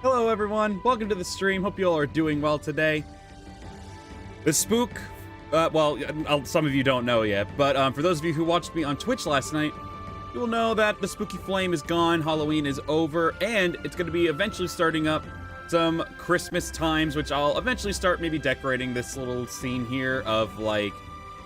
Hello everyone, welcome to the stream. Hope you all are doing well today. The spook, well, some of you don't know yet, but for those of you who watched me on Twitch last night, you will know that the spooky flame is gone, Halloween is over, and it's going to be eventually starting up some Christmas times, which I'll eventually start maybe decorating this little scene here of like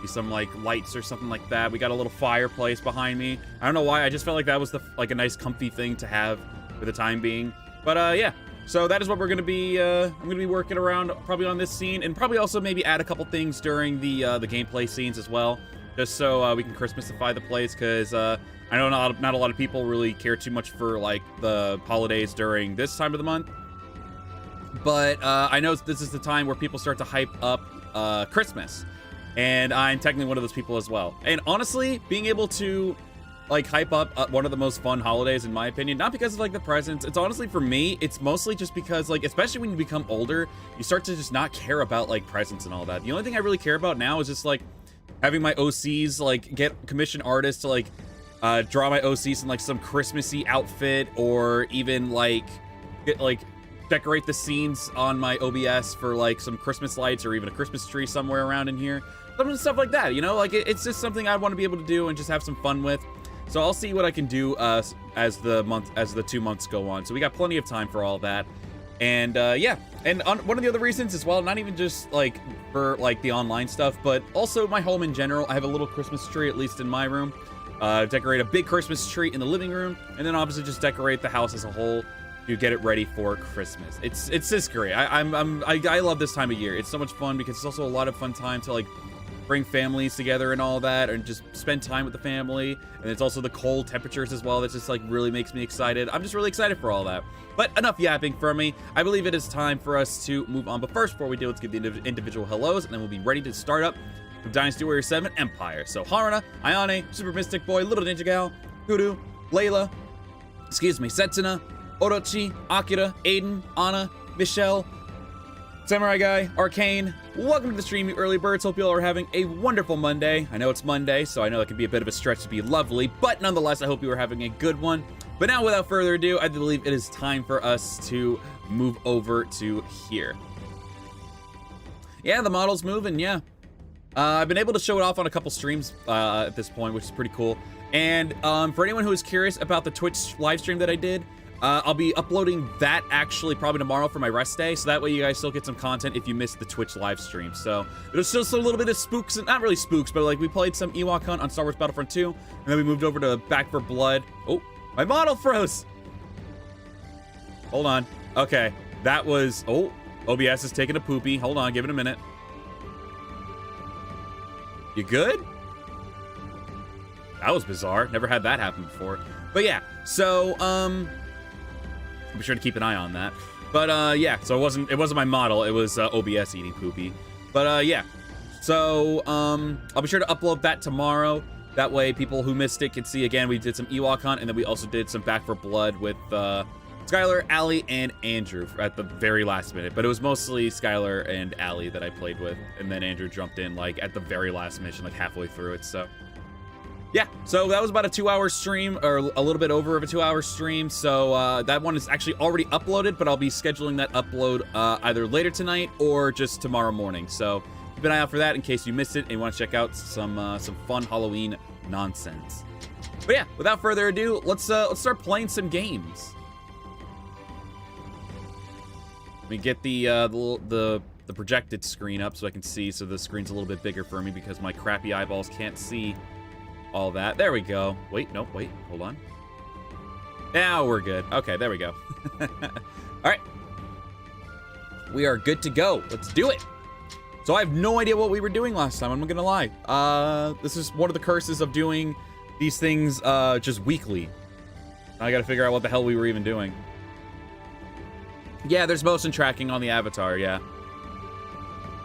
some like lights or something like that. We got a little fireplace behind me. I don't know why, I just felt like that was like a nice comfy thing to have for the time being. But yeah. So that is what we're going to be, I'm going to be working around probably on this scene, and probably also maybe add a couple things during the gameplay scenes as well, just so we can Christmasify the place, because I know not a lot of people really care too much for, like, the holidays during this time of the month, but I know this is the time where people start to hype up Christmas, and I'm technically one of those people as well. And honestly, being able to like hype up one of the most fun holidays in my opinion, not because of like the presents, it's honestly for me, it's mostly just because like, especially when you become older, you start to just not care about like presents and all that. The only thing I really care about now is just like having my OCs like get commission artists to like draw my OCs in like some Christmassy outfit, or even like get like decorate the scenes on my OBS for like some Christmas lights, or even a Christmas tree somewhere around in here, some stuff like that, you know, like it's just something I want to be able to do and just have some fun with. So I'll see what I can do as the 2 months go on. So we got plenty of time for all that. And yeah, and one of the other reasons as well, not even just like for like the online stuff, but also my home in general. I have a little Christmas tree, at least in my room. Decorate a big Christmas tree in the living room, and then obviously just decorate the house as a whole to get it ready for Christmas. It's just great. I love this time of year. It's so much fun because it's also a lot of fun time to like bring families together and all that, and just spend time with the family. And it's also the cold temperatures as well that just like really makes me excited. I'm just really excited for all that. But enough yapping from me. I believe it is time for us to move on. But first, before we do, let's give the individual hellos, and then we'll be ready to start up with Dynasty Warrior 7 Empire. So Haruna, Ayane, Super Mystic Boy, Little Ninja Gal, Kudu, Layla, Setsuna, Orochi, Akira, Aiden, Anna, Michelle, Samurai Guy, Arcane. Welcome to the stream, you early birds. Hope you all are having a wonderful Monday. I know it's Monday, so I know it can be a bit of a stretch to be lovely, but nonetheless, I hope you are having a good one. But now, without further ado, I believe it is time for us to move over to here. Yeah, the model's moving, yeah. I've been able to show it off on a couple streams at this point, which is pretty cool. And for anyone who is curious about the Twitch live stream that I did, I'll be uploading that actually probably tomorrow for my rest day, so that way you guys still get some content if you missed the Twitch live stream. So there's still a little bit of spooks, and not really spooks, but like we played some Ewok Hunt on Star Wars Battlefront 2, and then we moved over to Back 4 Blood. Oh, my model froze. Hold on. Okay, that was, oh, OBS is taking a poopy. Hold on, give it a minute. You good? That was bizarre. Never had that happen before. But yeah, so be sure to keep an eye on that. But yeah, so it wasn't my model, it was OBS eating poopy. But yeah, so I'll be sure to upload that tomorrow. That way people who missed it can see. Again, we did some Ewok Hunt, and then we also did some Back 4 Blood with Skylar, Allie, and Andrew at the very last minute. But it was mostly Skylar and Allie that I played with, and then Andrew jumped in like at the very last mission, like halfway through it. So yeah, so that was about a 2-hour stream, or a little bit over of a 2-hour stream. So that one is actually already uploaded, but I'll be scheduling that upload either later tonight or just tomorrow morning. So keep an eye out for that in case you missed it and you want to check out some fun Halloween nonsense. But yeah, without further ado, let's start playing some games. Let me get the projected screen up so I can see. So the screen's a little bit bigger for me because my crappy eyeballs can't see all that. There we go. Wait, nope, wait, hold on. Now we're good. Okay, there we go. All right. We are good to go. Let's do it. So I have no idea what we were doing last time, I'm not gonna lie. This is one of the curses of doing these things just weekly. I gotta figure out what the hell we were even doing. Yeah, there's motion tracking on the avatar, yeah.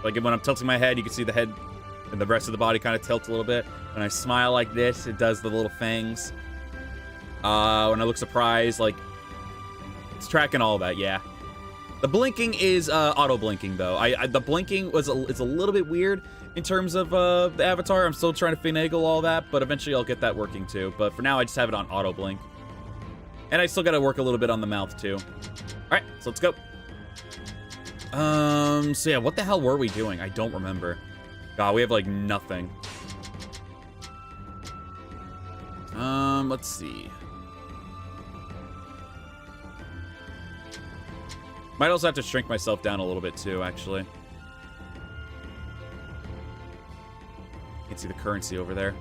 Like when I'm tilting my head, you can see the head and the rest of the body kind of tilt a little bit. When I smile like this, it does the little fangs. When I look surprised, like, it's tracking all that, yeah. The blinking is auto blinking though. The blinking is a little bit weird in terms of the avatar. I'm still trying to finagle all that, but eventually I'll get that working too. But for now, I just have it on auto blink. And I still got to work a little bit on the mouth too. All Alright, so let's go. So yeah, what the hell were we doing? I don't remember. God, we have, like, nothing. Let's see. Might also have to shrink myself down a little bit, too, actually. Can't see the currency over there.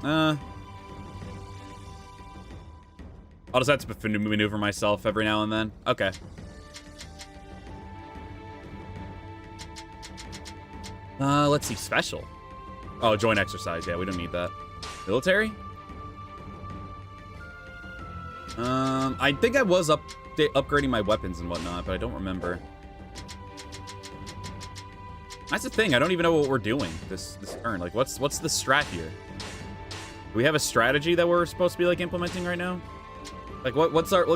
I'll just have to maneuver myself every now and then. Okay. Let's see. Special. Oh, joint exercise. Yeah, we don't need that. Military? I think I was upgrading my weapons and whatnot, but I don't remember. That's the thing. I don't even know what we're doing this turn. Like, what's the strat here? Do we have a strategy that we're supposed to be like implementing right now? Like, what's our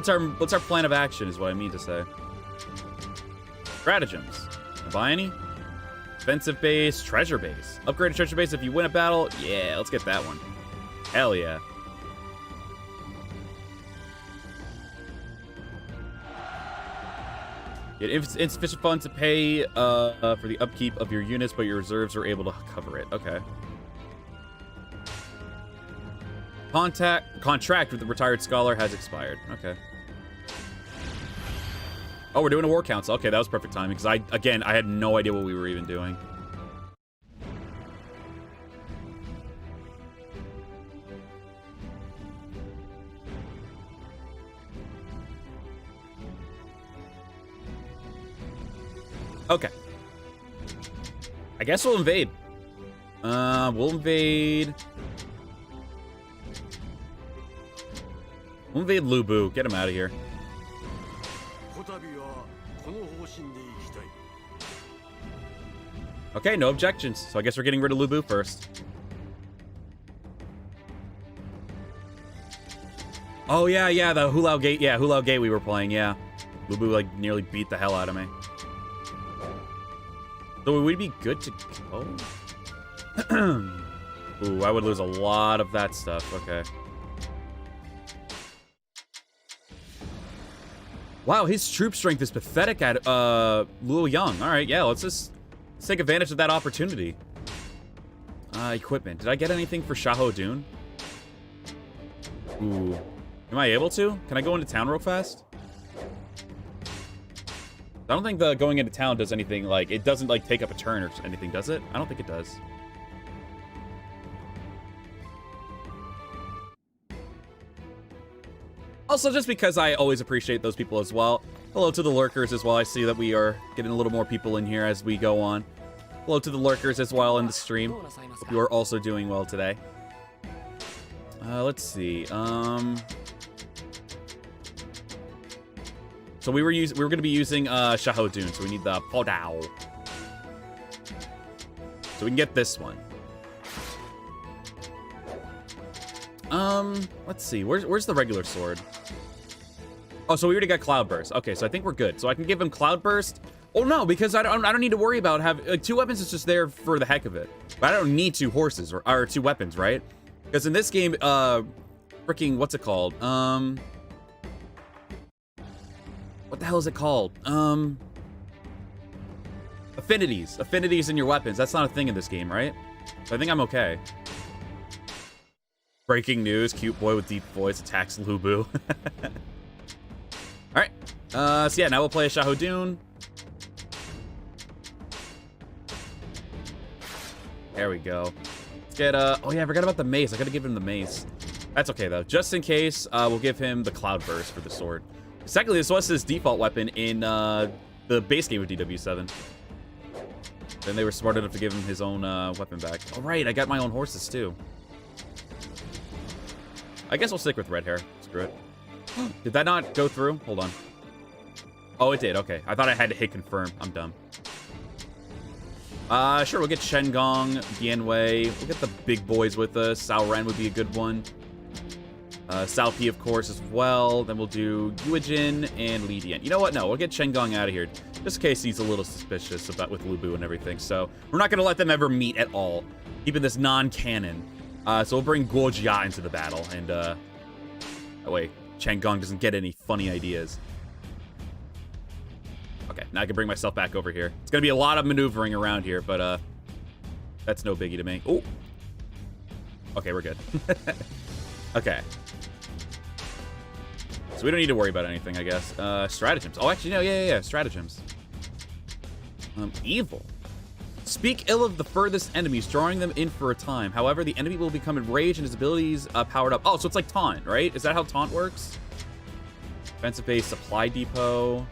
plan of action? Is what I mean to say. Stratagems. Can I buy any? Defensive base, treasure base. Upgrade a treasure base if you win a battle. Yeah, let's get that one. Hell yeah. Get insufficient funds to pay for the upkeep of your units, but your reserves are able to cover it. Okay. Contract with the retired scholar has expired. Okay. Oh, we're doing a war council. Okay, that was perfect timing, because I had no idea what we were even doing. Okay. I guess we'll invade. We'll invade Lubu. Get him out of here. Okay, no objections. So I guess we're getting rid of Lubu first. Oh, yeah, the Hulao Gate. Yeah, Hulao Gate we were playing, yeah. Lubu, like, nearly beat the hell out of me. So would we be good to go? Ooh, I would lose a lot of that stuff. Okay. Wow, his troop strength is pathetic at Luoyang. All right, yeah, let's take advantage of that opportunity. Equipment. Did I get anything for Shaho Dune? Ooh. Am I able to? Can I go into town real fast? I don't think the going into town does anything, like, it doesn't, like, take up a turn or anything, does it? I don't think it does. Also, just because I always appreciate those people as well. Hello to the lurkers as well. I see that we are getting a little more people in here as we go on. Hello to the lurkers as well in the stream. Hope you are also doing well today. Let's see. So we were going to be using Shaho Dune, so we need the Podao. So we can get this one. Let's see. Where's the regular sword? Oh, so we already got Cloudburst. Okay, so I think we're good. So I can give him Cloudburst. Oh no, because I don't need to worry about having like, 2 weapons is just there for the heck of it. But I don't need 2 horses or 2 weapons, right? Because in this game, freaking what's it called? What the hell is it called? Affinities. Affinities in your weapons. That's not a thing in this game, right? So I think I'm okay. Breaking news. Cute boy with deep voice attacks Lubu. Alright. So yeah, now we'll play a Shaho Dune. There we go. Let's get, oh yeah, I forgot about the mace. I gotta give him the mace. That's okay, though. Just in case, we'll give him the Cloudburst for the sword. Secondly, this was his default weapon in the base game of DW7. Then they were smart enough to give him his own weapon back. All right, I got my own horses, too. I guess we'll stick with red hair. Screw it. Did that not go through? Hold on. Oh, it did. Okay. I thought I had to hit confirm. I'm dumb. Sure, we'll get Shen Gong, Bianwei. We'll get the big boys with us. Sao Ren would be a good one. Sao Pi, of course, as well. Then we'll do Yuijin and Li Dian. You know what? No, we'll get Shen Gong out of here. Just in case he's a little suspicious about with Lubu and everything. So we're not going to let them ever meet at all. Keeping this non-canon. So we'll bring Guo Jia into the battle. And, oh, wait. Chang'Gong doesn't get any funny ideas. Okay, now I can bring myself back over here. It's gonna be a lot of maneuvering around here, but that's no biggie to me. Oh, okay, we're good. Okay, so we don't need to worry about anything, I guess. Stratagems. Oh, actually, no, yeah, stratagems. Evil. Speak ill of the furthest enemies, drawing them in for a time. However, the enemy will become enraged and his abilities powered up. Oh, so it's like taunt, right? Is that how taunt works? Defensive base, supply depot.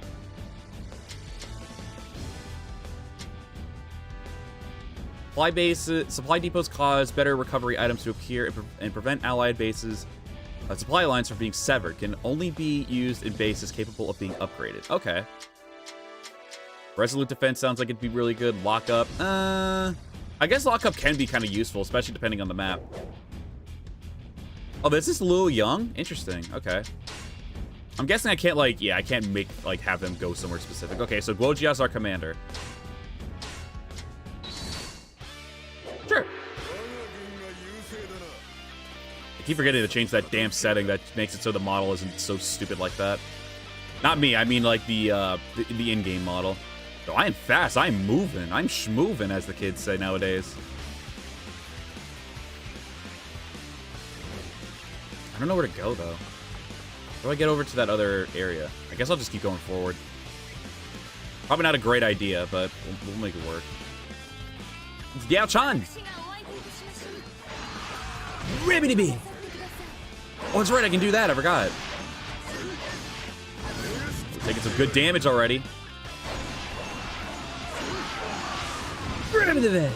Supply depots cause better recovery items to appear and prevent allied bases. Supply lines from being severed. Can only be used in bases capable of being upgraded. Okay. Resolute defense sounds like it'd be really good. Lockup. I guess lockup can be kind of useful, especially depending on the map. Oh, this is Liu Young? Interesting. Okay. I'm guessing I can't, like, yeah, I can't make, like, have them go somewhere specific. Okay, so Guojia's our commander. Sure. I keep forgetting to change that damn setting that makes it so the model isn't so stupid like that. Not me, I mean, like, the in-game model. So I am fast. I'm moving. I'm schmoving, as the kids say nowadays. I don't know where to go, though. How do I get over to that other area? I guess I'll just keep going forward. Probably not a great idea, but we'll make it work. It's Yao Chan! Ribbity-bee! Oh, that's right. I can do that. I forgot. Taking some good damage already. Ribbity-bee!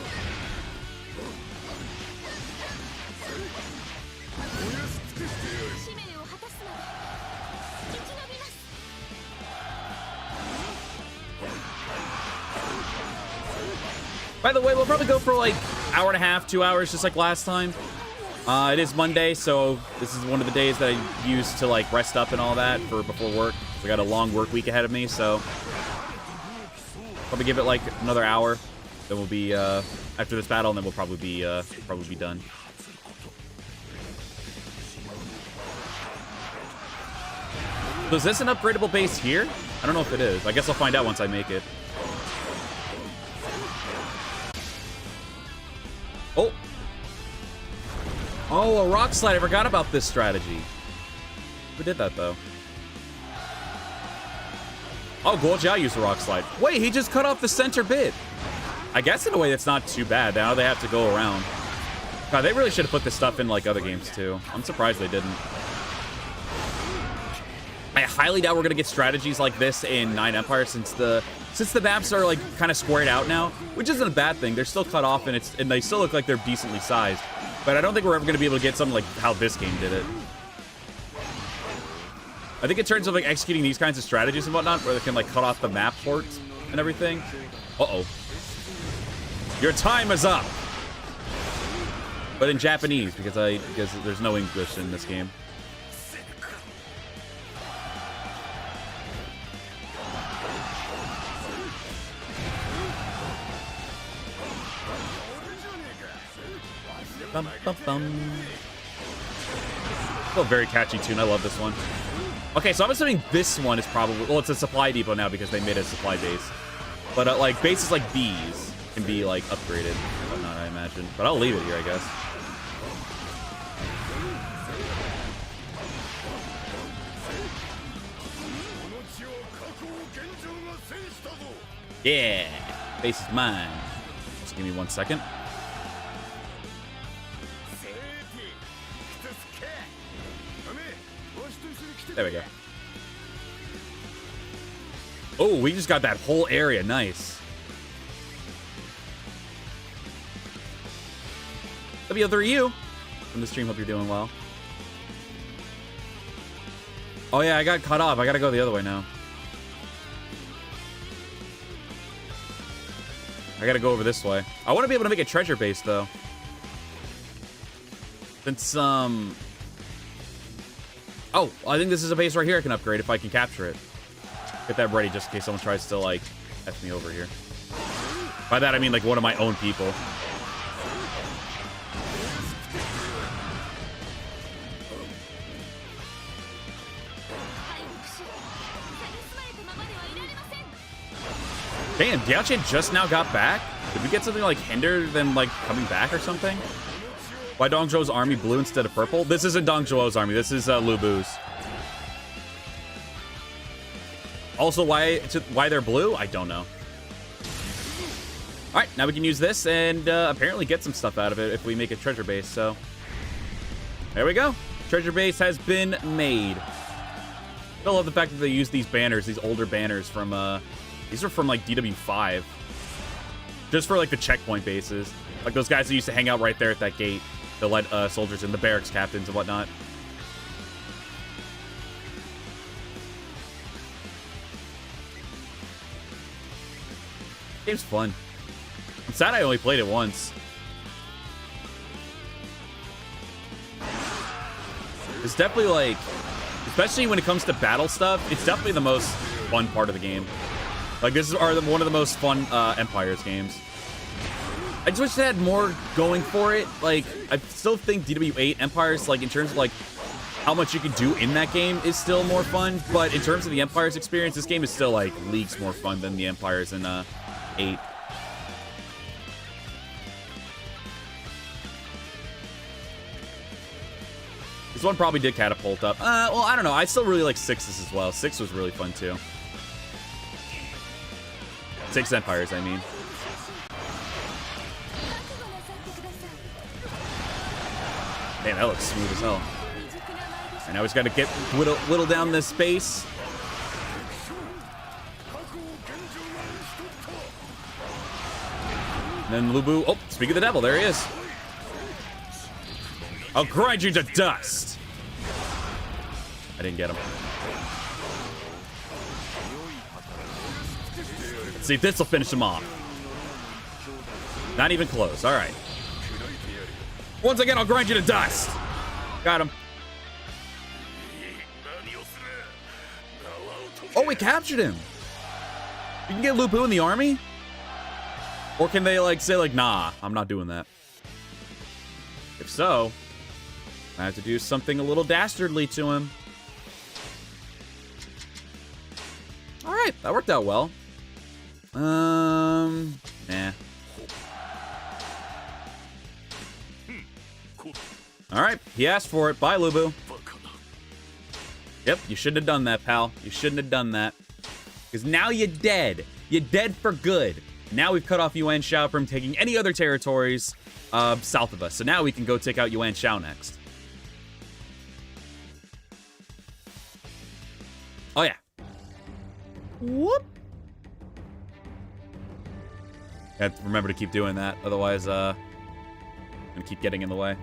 By the way, we'll probably go for like hour and a half, 2 hours, just like last time. It is Monday, so this is one of the days that I use to like rest up and all that for before work. I got a long work week ahead of me, so probably give it like another hour. Then we'll be after this battle, and then we'll probably be done. So is this an upgradable base here? I don't know if it is. I guess I'll find out once I make it. Oh. Oh, a rock slide. I forgot about this strategy. Who did that, though? Oh, Guojia used a rock slide. Wait, he just cut off the center bit. I guess in a way that's not too bad. Now they have to go around. God, they really should have put this stuff in like other games, too. I'm surprised they didn't. I highly doubt we're going to get strategies like this in 9 Empires since the maps are like kind of squared out now, which isn't a bad thing. They're still cut off and they still look like they're decently sized. But I don't think we're ever going to be able to get something like how this game did it. I think in terms of like executing these kinds of strategies and whatnot, where they can like cut off the map ports and everything. Uh-oh. Your time is up. But in Japanese, because there's no English in this game. Bum, bum, bum. Still a very catchy tune. I love this one. Okay, so I'm assuming this one is probably... Well, it's a supply depot now because they made a supply base. But, like, bases like these can be, like, upgraded and whatnot, I imagine. But I'll leave it here, I guess. Yeah! Base is mine. Just give me 1 second. There we go. Oh, we just got that whole area. Nice. W3U from the stream. Hope you're doing well. Oh, yeah, I got cut off. I gotta go the other way now. I gotta go over this way. I want to be able to make a treasure base, though. Since, Oh, I think this is a base right here I can upgrade if I can capture it. Get that ready just in case someone tries to, like, F me over here. By that, I mean, like, one of my own people. Damn, Diache just now got back? Did we get something like hinder than like coming back or something? Why Dong Zhuo's army blue instead of purple? This isn't Dong Zhuo's army. This is Lu Bu's. Also, why they're blue? I don't know. All right, now we can use this and apparently get some stuff out of it if we make a treasure base. So there we go. Treasure base has been made. I love the fact that they use these banners, these older banners from, these are from like DW5. Just for like the checkpoint bases. Like those guys that used to hang out right there at that gate. The lead soldiers and the barracks captains and whatnot. Game's fun. I'm sad I only played it once. It's definitely like, especially when it comes to battle stuff, it's definitely the most fun part of the game. Like this is one of the most fun Empires games. I just wish they had more going for it. Like I still think DW8 Empires, like in terms of like how much you can do in that game, is still more fun. But in terms of the Empires experience, this game is still like leagues more fun than the Empires in 8. This one probably did catapult up. Well, I don't know. I still really like 6s as well. 6 was really fun too. 6 Empires, I mean. Man, that looks smooth as hell. And now he's got to get whittle down this space. And then Lu Bu. Oh, speak of the devil, there he is. I'll grind you to dust. I didn't get him. Let's see if this will finish him off. Not even close. All right. Once again, I'll grind you to dust. Got him. Oh, we captured him. You can get Lu Bu in the army? Or can they like say like, nah, I'm not doing that. If so, I have to do something a little dastardly to him. All right, that worked out well. Nah. All right, he asked for it. Bye, Lu Bu. Yep, you shouldn't have done that, pal. You shouldn't have done that. Because now you're dead. You're dead for good. Now we've cut off Yuan Shu from taking any other territories south of us. So now we can go take out Yuan Shu next. Oh, yeah. Whoop. I have to remember to keep doing that. Otherwise, I'm going to keep getting in the way.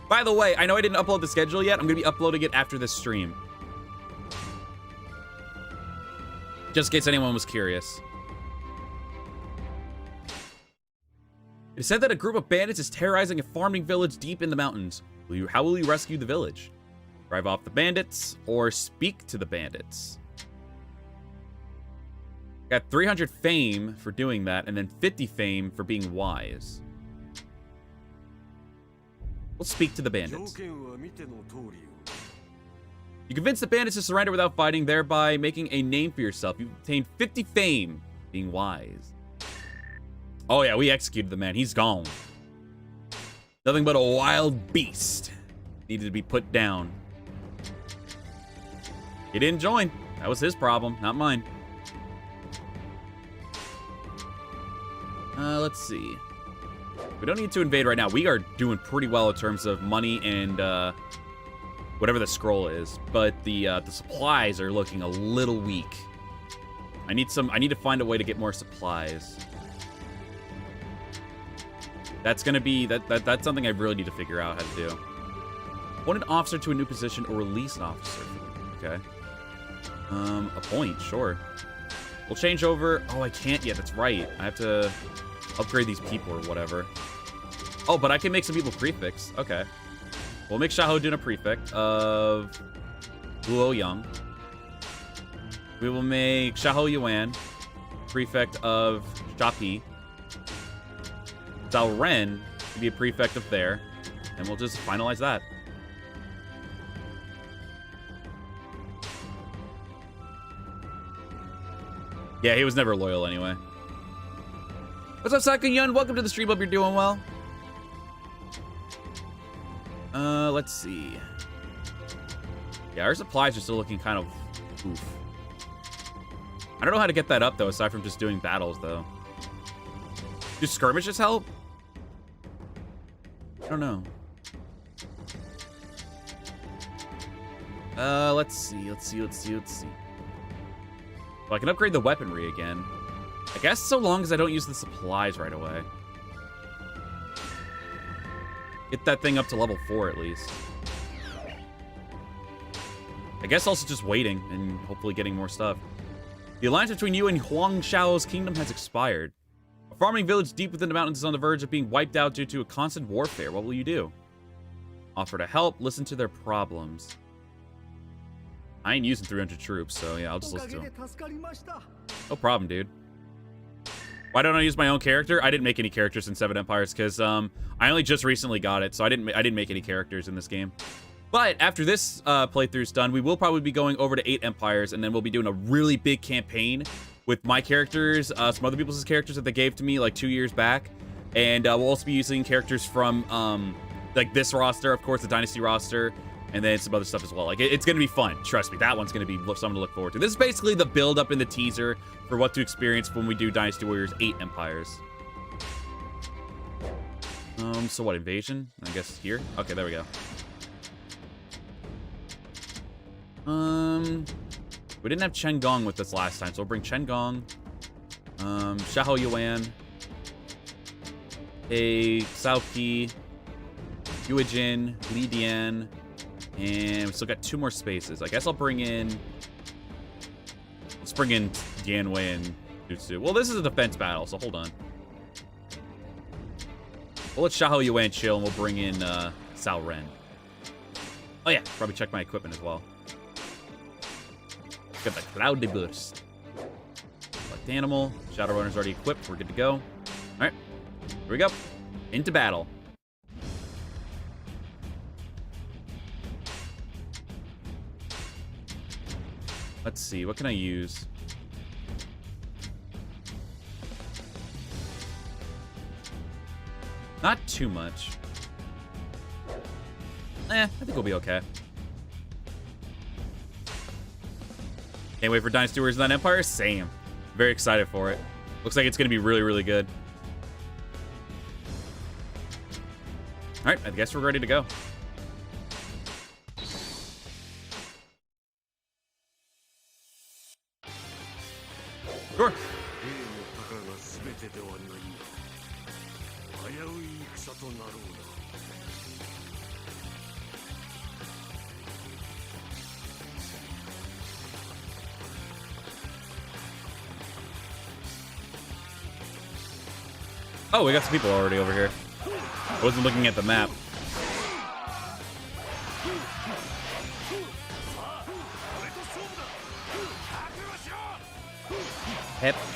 By the way, I know I didn't upload the schedule yet. I'm going to be uploading it after this stream. Just in case anyone was curious. It is said that a group of bandits is terrorizing a farming village deep in the mountains. How will you rescue the village? Drive off the bandits or speak to the bandits? Got 300 fame for doing that and then 50 fame for being wise. We'll speak to the bandits. You convince the bandits to surrender without fighting, thereby making a name for yourself. You've obtained 50 fame being wise. Oh yeah, we executed the man. He's gone. Nothing but a wild beast. Needed to be put down. He didn't join. That was his problem, not mine. Let's see. We don't need to invade right now. We are doing pretty well in terms of money and whatever the scroll is. But the supplies are looking a little weak. I need to find a way to get more supplies. That's gonna be that's something I really need to figure out how to do. Appoint an officer to a new position or release an officer. Okay. Appoint, sure. We'll change over. Oh, I can't yet. That's right. I have to upgrade these people or whatever. Oh, but I can make some people prefects. Okay. We'll make Xiahou Dun a prefect of Luo Yang. We will make Xiahou Yuan prefect of Shapi. Zhao Ren to be a prefect of there. And we'll just finalize that. Yeah, he was never loyal anyway. What's up, Saka Yun? Welcome to the stream. Hope you're doing well. Let's see. Yeah, our supplies are still looking kind of oof. I don't know how to get that up, though, aside from just doing battles, though. Do skirmishes help? I don't know. Let's see. Well, I can upgrade the weaponry again. I guess so long as I don't use the supplies right away. Get that thing up to level 4 at least. I guess also just waiting and hopefully getting more stuff. The alliance between you and Huang Shao's kingdom has expired. A farming village deep within the mountains is on the verge of being wiped out due to a constant warfare. What will you do? Offer to help, listen to their problems. I ain't using 300 troops, so yeah, I'll just listen to them. No problem, dude. Why don't I use my own character? I didn't make any characters in Seven Empires because I only just recently got it, so I didn't make any characters in this game. But after this playthrough's done, we will probably be going over to 8 Empires, and then we'll be doing a really big campaign with my characters, some other people's characters that they gave to me like 2 years back, and we'll also be using characters from like this roster, of course, the Dynasty roster, and then some other stuff as well. Like, it's going to be fun. Trust me, that one's going to be something to look forward to. This is basically the build-up in the teaser for what to experience when we do Dynasty Warriors 8 Empires. So what, invasion? I guess here? Okay, there we go. We didn't have Chen Gong with us last time, so we'll bring Chen Gong, Xiahou Yuan, a Cao Pi, Yuejin, Li Dian, and we still got 2 more spaces. I guess I'll bring in... Let's bring in Dian Wei and Jutsu. Well, this is a defense battle, so hold on. We'll let Xiahou Yuan chill, and we'll bring in Cao Ren. Oh yeah, probably check my equipment as well. Got the Cloudy Burst. Select animal. Shadow Runner's already equipped. We're good to go. All right, here we go. Into battle. Let's see, what can I use? Not too much. I think we'll be okay. Can't wait for Dynasty Warriors 9 Empire. Same. Very excited for it. Looks like it's going to be really, really good. All right, I guess we're ready to go. Sure. Oh, we got some people already over here. I wasn't looking at the map.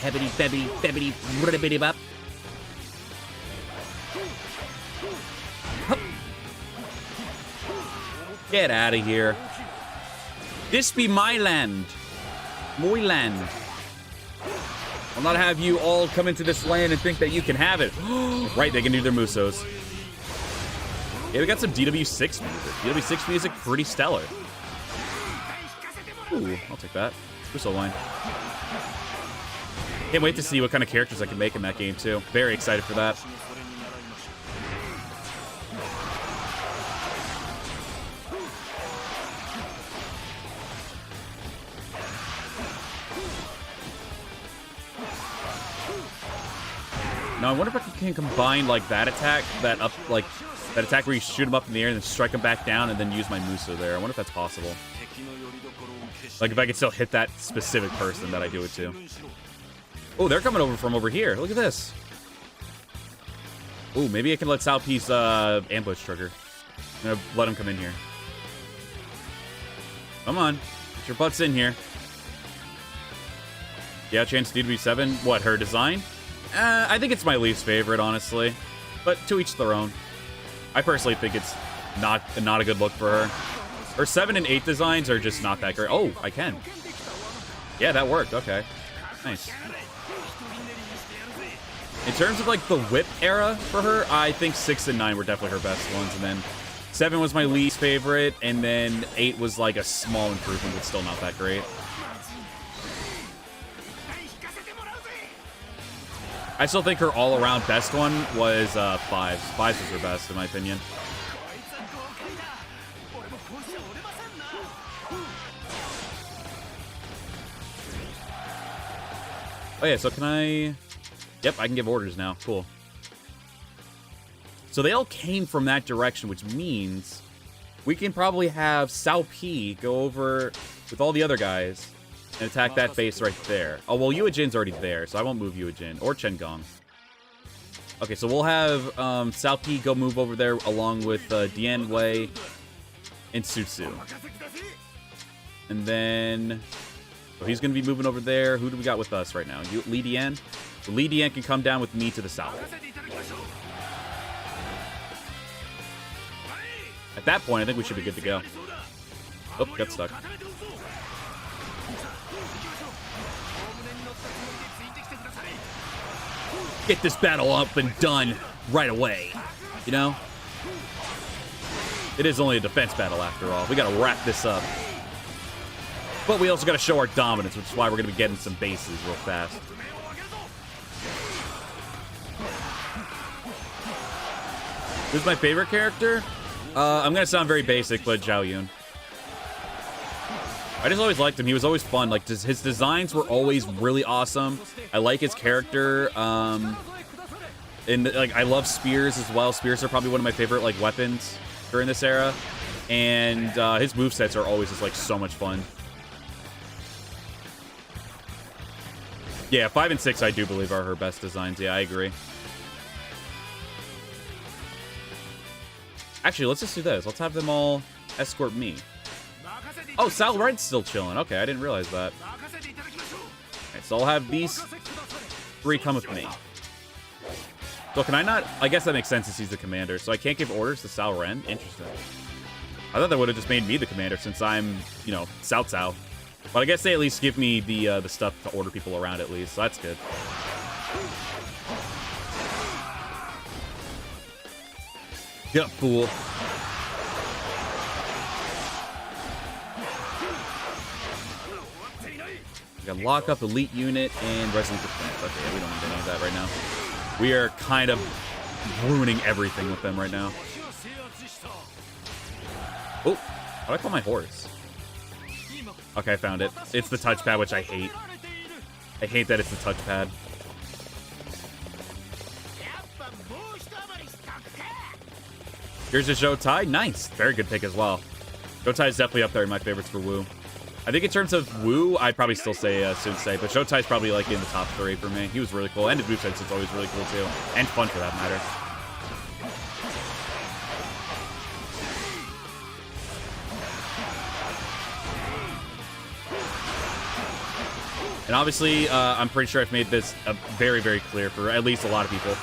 Hebbity, bebbity, bebbity, ribbity bop. Get out of here. This be my land. My land. I'll not have you all come into this land and think that you can have it. Right, they can do their Musos. Yeah, we got some DW6 music. DW6 music, pretty stellar. Ooh, I'll take that. Muso line. Can't wait to see what kind of characters I can make in that game, too. Very excited for that. Now, I wonder if I can combine, like, that attack, that attack where you shoot him up in the air and then strike him back down and then use my Muso there. I wonder if that's possible. Like, if I could still hit that specific person that I do it to. Oh, they're coming over from over here. Look at this. Oh, maybe I can let Cao Pi's ambush trigger. I'm gonna let him come in here. Come on. Get your butts in here. Yeah, chance DW7. What, her design? I think it's my least favorite, honestly. But to each their own. I personally think it's not a good look for her. Her 7 and 8 designs are just not that great. Oh, I can. Yeah, that worked. Okay. Nice. In terms of, like, the whip era for her, I think 6 and 9 were definitely her best ones. And then 7 was my least favorite. And then 8 was, like, a small improvement, but still not that great. I still think her all-around best one was 5s. 5s was her best, in my opinion. Oh, yeah, so can I... Yep, I can give orders now. Cool. So they all came from that direction, which means we can probably have Sao P go over with all the other guys and attack that base right there. Oh, well, Yua Jin's already there, so I won't move Yua Jin or Chen Gong. Okay, so we'll have Sao P go move over there along with Dian Wei and Su Su. And then... So he's going to be moving over there. Who do we got with us right now? Li Dian? So Li Dian can come down with me to the south. At that point, I think we should be good to go. Oh, got stuck. Get this battle up and done right away. You know? It is only a defense battle after all. We got to wrap this up. But we also got to show our dominance, which is why we're going to be getting some bases real fast. Who's my favorite character? I'm going to sound very basic, but Zhao Yun. I just always liked him. He was always fun. Like, his designs were always really awesome. I like his character. And, like, I love spears as well. Spears are probably one of my favorite, like, weapons during this era. And his movesets are always just, like, so much fun. Yeah, 5 and 6 I do believe are her best designs. Yeah, I agree. Actually, let's just do this. Let's have them all escort me. Oh, Sal Wright's still chilling. Okay, I didn't realize that. Okay, so I'll have these 3 come with me. So can I not... I guess that makes sense since he's the commander. So I can't give orders to Sal Ren? Interesting. I thought that would have just made me the commander since I'm, you know, Cao Cao. But I guess they at least give me the stuff to order people around at least, so that's good. Yeah, fool. We got lock up, elite unit, and resident defense. Okay, yeah, we don't need any of that right now. We are kind of ruining everything with them right now. Oh, how do I call my horse? Okay, I found it. It's the touchpad, which I hate. I hate that it's the touchpad. Here's a Zhou-Tai. Nice. Very good pick as well. Zhou-Tai is definitely up there in my favorites for Wu. I think in terms of Wu, I'd probably still say Sun-Se, but Zhou-Tai is probably like in the top 3 for me. He was really cool. And his moveset is always really cool too. And fun for that matter. And obviously, I'm pretty sure I've made this very, very clear for at least a lot of people.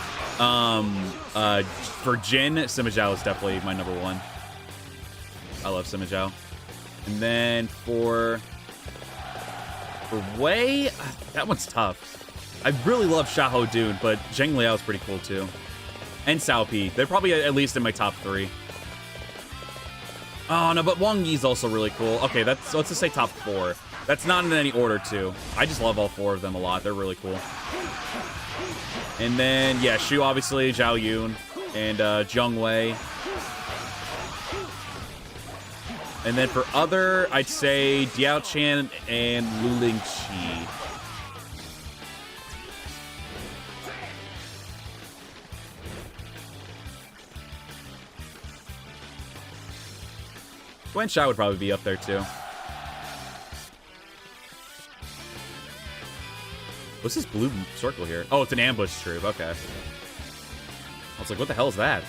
For Jin, Sima Zhao is definitely my number 1. I love Sima Zhao. And then for Wei, that one's tough. I really love Xiahou Dun, but Zheng Liao is pretty cool too. And Cao Pi. They're probably at least in my top 3. Oh, no, but Wang Yi's also really cool. Okay, let's just say top 4. That's not in any order, too. I just love all 4 of them a lot. They're really cool. And then, yeah, Shu, obviously, Zhao Yun, and Zheng Wei. And then for other, I'd say Diao Chan and Lu Lingqi. Yuan Shu would probably be up there, too. What's this blue circle here? Oh, it's an ambush troop. Okay. I was like, what the hell is that?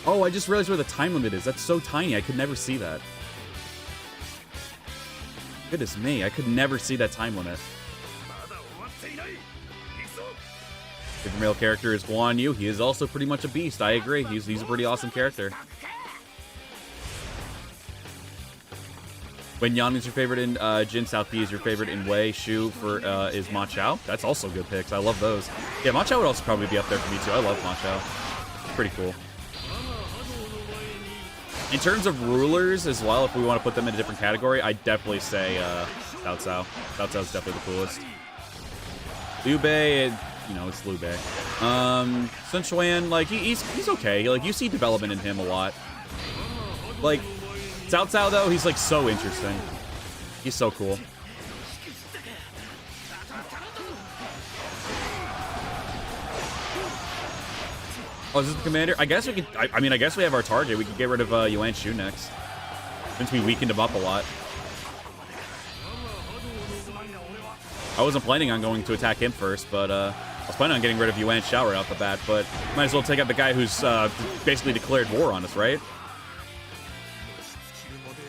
Oh, I just realized where the time limit is. That's so tiny. I could never see that. Goodness me. I could never see that time limit. Favorite male character is Guan Yu. He is also pretty much a beast. I agree. He's a pretty awesome character. When Yan is your favorite in Jin, South P is your favorite in Wei, Shu for is Ma Chao. That's also good picks. I love those. Yeah, Ma Chao would also probably be up there for me too. I love Ma Chao. Pretty cool. In terms of rulers as well, if we want to put them in a different category, I'd definitely say Cao Cao. Cao Cao is definitely the coolest. Liu Bei, you know, it's Liu Bei. Sun Quan, like, he's okay. Like, you see development in him a lot. Like, Cao Cao, though, he's, like, so interesting. He's so cool. Oh, is this the commander? I guess we could... I mean, I guess we have our target. We could get rid of Yuan Shu next. Since we weakened him up a lot. I wasn't planning on going to attack him first, but I was planning on getting rid of Yuan Shu right off the bat, but might as well take out the guy who's basically declared war on us, right?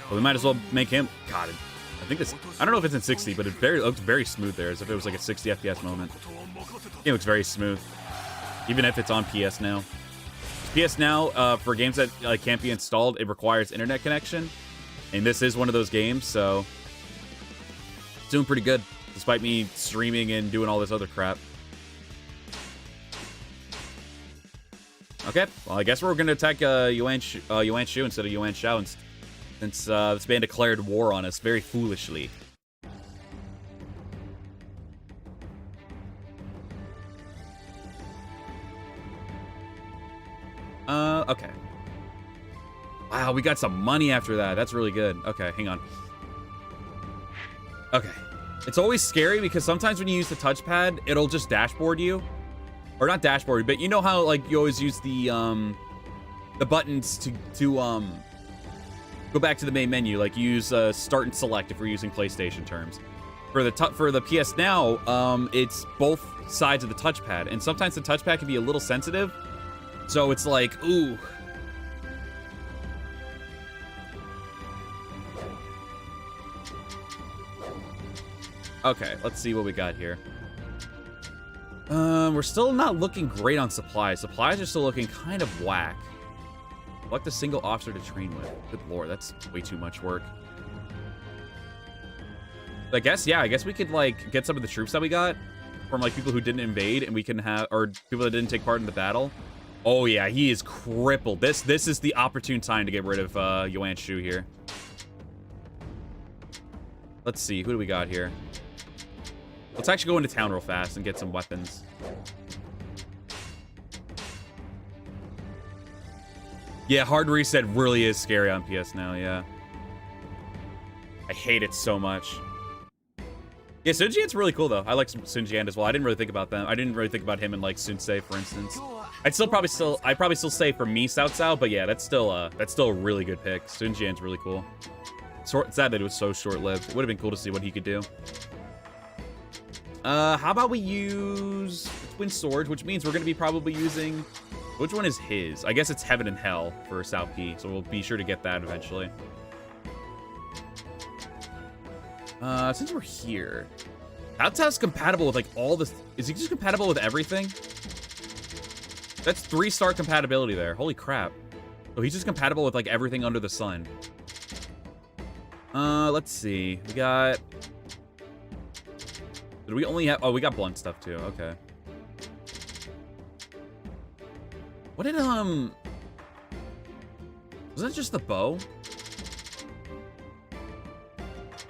Well, we might as well make him... God, I think this... I don't know if it's in 60, but it looks very smooth there, as if it was like a 60 FPS moment. It looks very smooth. Even if it's on PS Now. PS Now, for games that can't be installed, it requires internet connection. And this is one of those games, so... It's doing pretty good, despite me streaming and doing all this other crap. Okay, well, I guess we're going to attack Yuan Shu instead of Yuan Shao, since this man declared war on us very foolishly. Okay. Wow, we got some money after that. That's really good. Okay, hang on. Okay. It's always scary because sometimes when you use the touchpad, it'll just dashboard you. Or not dashboard, but you know how, like, you always use the buttons to go back to the main menu. Like, you use start and select if we're using PlayStation terms. For the PS Now, it's both sides of the touchpad. And sometimes the touchpad can be a little sensitive. So it's like, ooh. Okay, let's see what we got here. We're still not looking great on supplies. Supplies are still looking kind of whack. Select a single officer to train with. Good lord, that's way too much work. I guess, yeah, I guess we could, like, get some of the troops that we got from, like, people who didn't invade, and we can have, or people that didn't take part in the battle. Oh, yeah, he is crippled. This is the opportune time to get rid of Yuan Shu here. Let's see, who do we got here? Let's actually go into town real fast and get some weapons. Yeah, hard reset really is scary on PS Now, yeah. I hate it so much. Yeah, Sun Jian's really cool, though. I like Sun Jian as well. I didn't really think about them. I didn't really think about him in, like, Sun Ce, for instance. I'd probably still say for me Cao Cao, but yeah, that's still a really good pick. Sun Jian's really cool. Sad that it was so short-lived. It would have been cool to see what he could do. How about we use Twin Swords, which means we're going to be probably using... Which one is his? I guess it's Heaven and Hell for South P, so we'll be sure to get that eventually. Since we're here... Cao Cao's compatible with, like, all this... Is he just compatible with everything? That's 3-star compatibility there. Holy crap. So he's just compatible with, like, everything under the sun. Let's see. We got... Did we only have... Oh, we got blunt stuff, too. Okay. What did, Was that just the bow?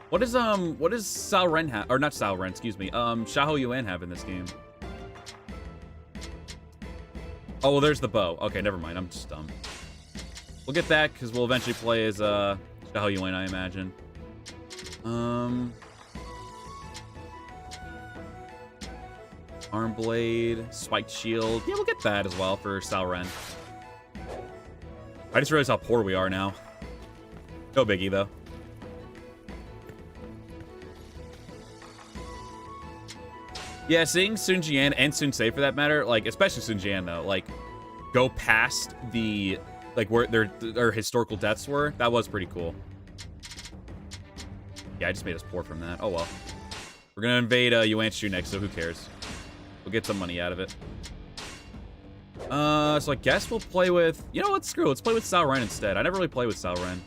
What does Cao Ren have? Or not Cao Ren, excuse me. Xiahou Yuan have in this game? Oh, well, there's the bow. Okay, never mind. I'm just dumb. We'll get that, because we'll eventually play as, Xiahou Yuan, I imagine. Arm blade, spiked shield. Yeah, we'll get that as well for Cao Ren. I just realized how poor we are now. No biggie, though. Yeah, seeing Sun Jian and Sun Ce, for that matter, like, especially Sun Jian, though, like, go past the, like, where their historical deaths were, that was pretty cool. Yeah, I just made us poor from that. Oh, well. We're gonna invade Yuan Shu next, so who cares? We'll get some money out of it. So I guess we'll play with... You know what? Screw it. Let's play with Cao Ren instead. I never really play with Cao Ren.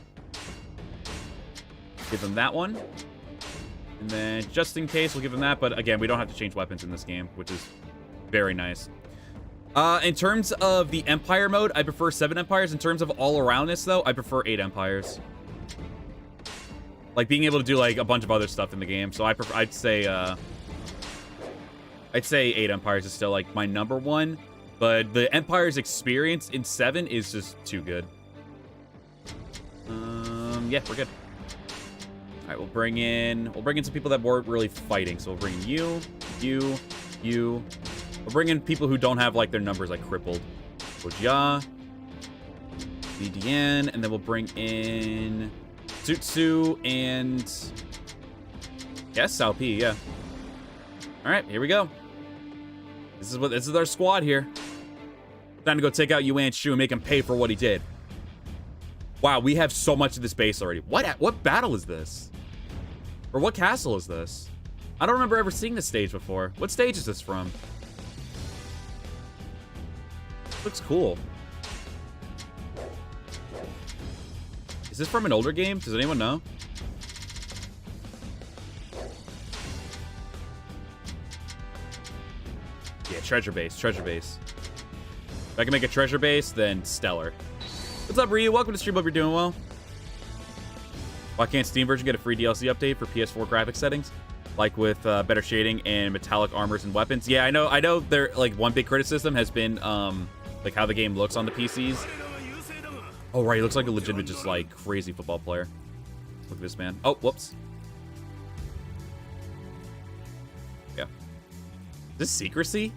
Give him that one. And then just in case, we'll give him that. But again, we don't have to change weapons in this game, which is very nice. In terms of the Empire mode, I prefer 7 Empires. In terms of all aroundness, though, I prefer 8 Empires. Like being able to do like a bunch of other stuff in the game. So I'd say 8 Empires is still like my #1. But the Empire's experience in 7 is just too good. Yeah, we're good. All right, we'll bring in some people that weren't really fighting. So we'll bring in you. We'll bring in people who don't have like their numbers like crippled. Ojia, Lidian, and then we'll bring in Tsutsu and yes, Sao P, yeah. All right, here we go. This is our squad here. Time to go take out Yuan Shu and make him pay for what he did. Wow, we have so much of this base already. What battle is this? Or what castle is this? I don't remember ever seeing this stage before. What stage is this from? Looks cool. Is this from an older game? Does anyone know? Yeah, treasure base. If I can make a treasure base, then stellar. What's up, Ryu? Welcome to stream. Hope you're doing well. Why can't Steam version get a free DLC update for PS4 graphics settings? Like with better shading and metallic armors and weapons? Yeah, I know there, like, one big criticism has been, like, how the game looks on the PCs. Oh, right, he looks like a legitimate, just, like, crazy football player. Look at this, man. Oh, whoops. Yeah. Is this secrecy?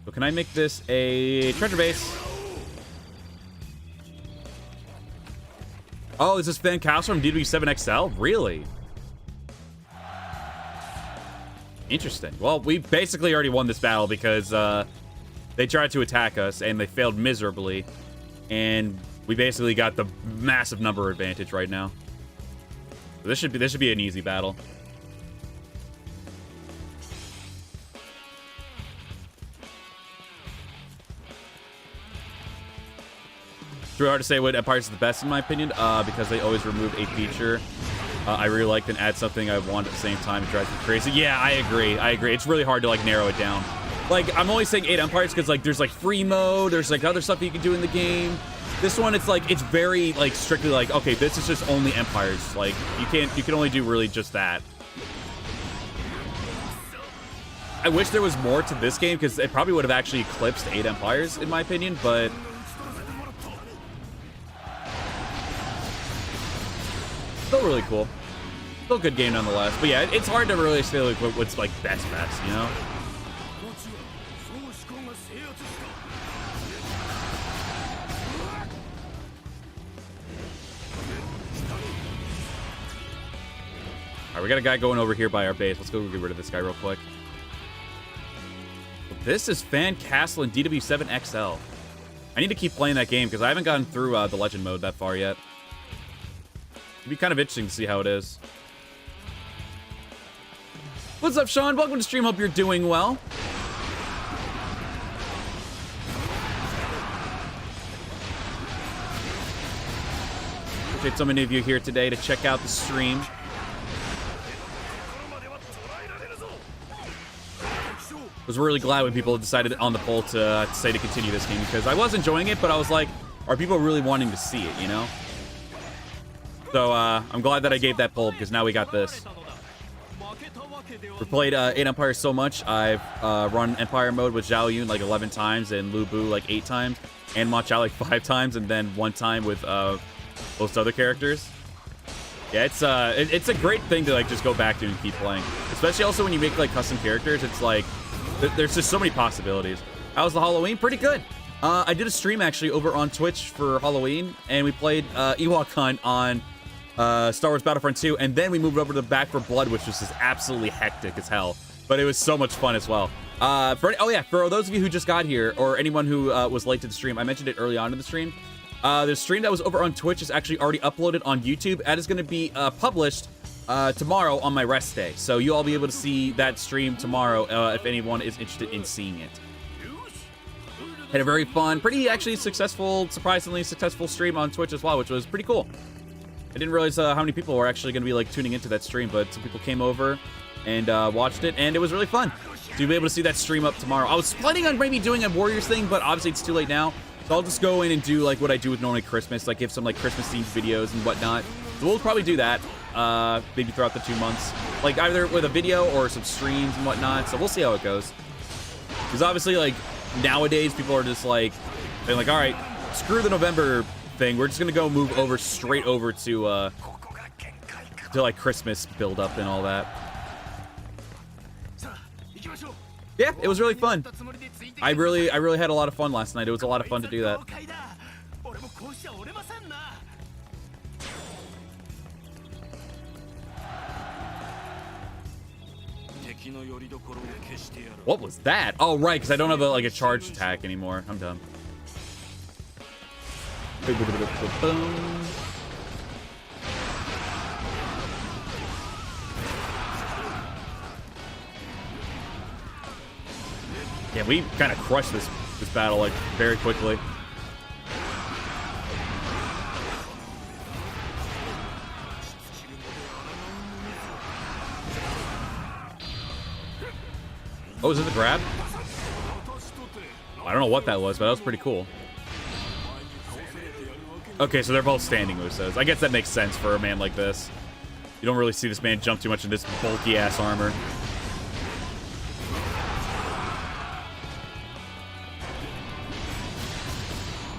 So can I make this a treasure base? Oh, is this Van Castle from DW7XL? Really? Interesting. Well, we basically already won this battle because they tried to attack us and they failed miserably. And we basically got the massive number advantage right now. This should be an easy battle. It's really hard to say what Empires is the best in my opinion, because they always remove a feature I really like and add something I want at the same time. It drives me crazy. Yeah, I agree. It's really hard to like narrow it down. Like, I'm only saying 8 Empires because like there's like free mode, there's like other stuff that you can do in the game. This one, it's like, it's very like strictly like, okay, this is just only Empires. Like, you can only do really just that. I wish there was more to this game because it probably would have actually eclipsed 8 Empires in my opinion, but still really cool. Still a good game nonetheless. But yeah, it's hard to really say like what's like best, you know? Alright, we got a guy going over here by our base. Let's go get rid of this guy real quick. This is Fan Castle and DW7XL. I need to keep playing that game because I haven't gotten through the legend mode that far yet. It'd be kind of interesting to see how it is. What's up, Sean? Welcome to stream. Hope you're doing well. Appreciate so many of you here today to check out the stream. Was really glad when people decided on the poll to say to continue this game because I was enjoying it, but I was like, are people really wanting to see it, you know? So I'm glad that I gave that poll because now we got this. We played 8 Empires so much. I've run Empire mode with Zhao Yun like 11 times and Lu Bu like 8 times and Ma Chao like 5 times and then 1 time with most other characters. Yeah, it's a great thing to like just go back to and keep playing. Especially also when you make like custom characters, it's like there's just so many possibilities. How was the Halloween? Pretty good. I did a stream actually over on Twitch for Halloween, and we played Ewok Hunt on Star Wars Battlefront 2, and then we moved over to Back 4 Blood, which was just absolutely hectic as hell. But it was so much fun as well. For those of you who just got here, or anyone who was late to the stream, I mentioned it early on in the stream. The stream that was over on Twitch is actually already uploaded on YouTube. That is going to be published tomorrow on my rest day. So you'll all be able to see that stream tomorrow if anyone is interested in seeing it. Had a very fun, pretty actually successful, surprisingly successful stream on Twitch as well, which was pretty cool. I didn't realize how many people were actually going to be like tuning into that stream, but some people came over and watched it, and it was really fun. So you'll be able to see that stream up tomorrow. I was planning on maybe doing a Warriors thing, but obviously it's too late now. So I'll just go in and do like what I do with normally Christmas, like give some like Christmas themed videos and whatnot. So we'll probably do that maybe throughout the 2 months, like either with a video or some streams and whatnot. So we'll see how it goes. Because obviously, like nowadays, people are just like, they're like, all right, screw the November thing. We're just gonna go move over straight over to like Christmas build up and all that. Yeah, it was really fun. I really had a lot of fun last night. It was a lot of fun to do that. What was that? Oh, right, because I don't have like a charge attack anymore. I'm done. Yeah, we kind of crushed this battle like very quickly. Oh, is it the grab? I don't know what that was, but that was pretty cool. Okay, so they're both standing Usos. I guess that makes sense for a man like this. You don't really see this man jump too much in this bulky-ass armor.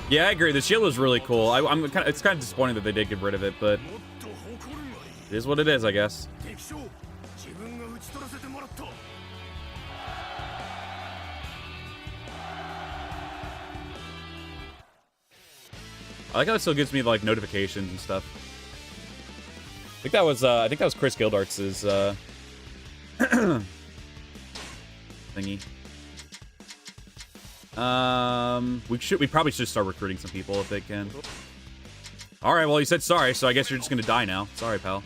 Yeah, I agree. The shield was really cool. It's kind of disappointing that they did get rid of it, but it is what it is, I guess. I like how it still gives me like notifications and stuff. I think that was Chris Gildarts' thingy. We probably should start recruiting some people if they can. All right, well, you said sorry, so I guess you're just gonna die now. Sorry, pal.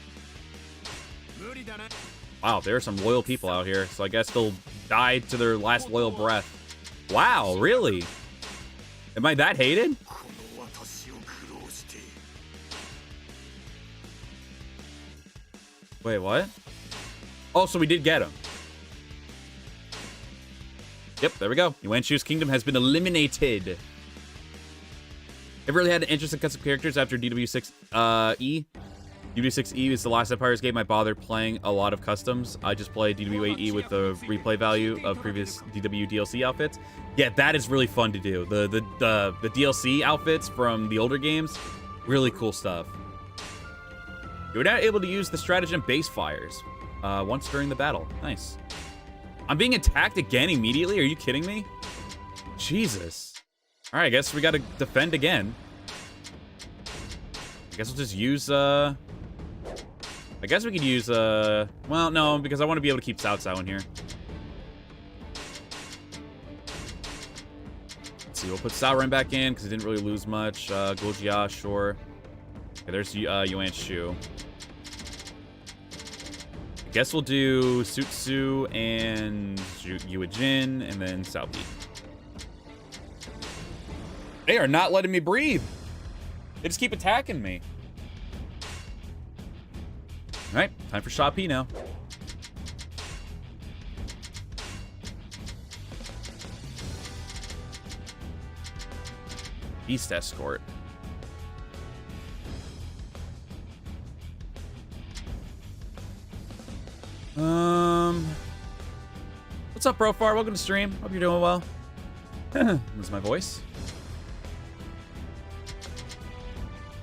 Wow, there are some loyal people out here, so I guess they'll die to their last loyal breath. Wow, really? Am I that hated? Wait, what? Oh, so we did get him. Yep, there we go. Yuan Shu's kingdom has been eliminated. I've really had an interest in custom characters after DW6E. DW6E is the last Empires game I bothered playing a lot of customs. I just play DW8E with the replay value of previous DW DLC outfits. Yeah, that is really fun to do. The DLC outfits from the older games, really cool stuff. You were now able to use the stratagem base fires once during the battle. Nice. I'm being attacked again immediately? Are you kidding me? Jesus. All right, I guess we got to defend again. I guess we'll just use, I guess we could use, well, no, because I want to be able to keep Cao Cao in here. Let's see, we'll put Cao Ren back in because it didn't really lose much. Gojia, sure. Okay, there's Yuan Shu. I guess we'll do Sutsu and Yua Jin, and then Cao Pi. They are not letting me breathe. They just keep attacking me. All right, time for Sha Pi now. Beast Escort. What's up, Profar? Welcome to stream. Hope you're doing well. What's my voice?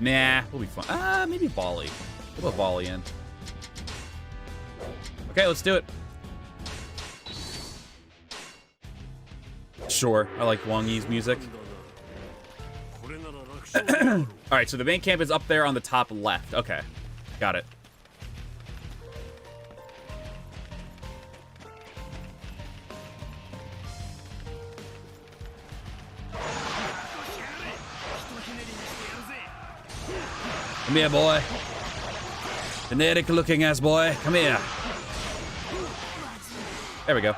Nah, we'll be fine. Maybe Volley. We'll put Volley in. Okay, let's do it. Sure, I like Wang Yi's music. All right, so the main camp is up there on the top left. Okay, got it. Come here, boy. Genetic looking ass boy. Come here. There we go.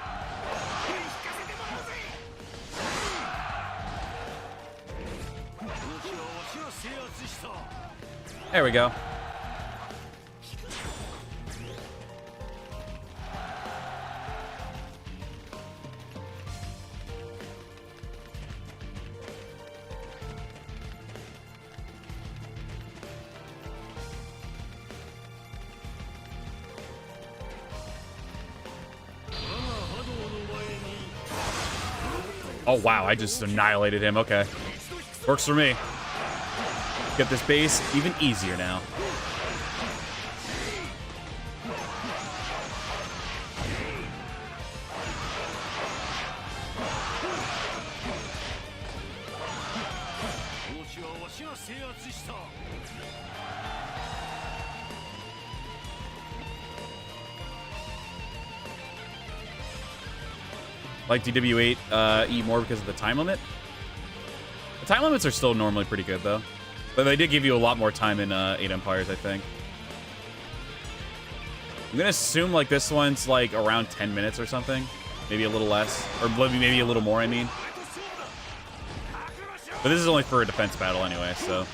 There we go. Oh, wow. I just annihilated him. Okay. Works for me. Get this base even easier now. Like DW8 E more because of the time limit. The time limits are still normally pretty good though, but they did give you a lot more time in 8 Empires, I think. I'm gonna assume like this one's like around 10 minutes or something, maybe a little less, or maybe a little more. I mean, but this is only for a defense battle anyway, so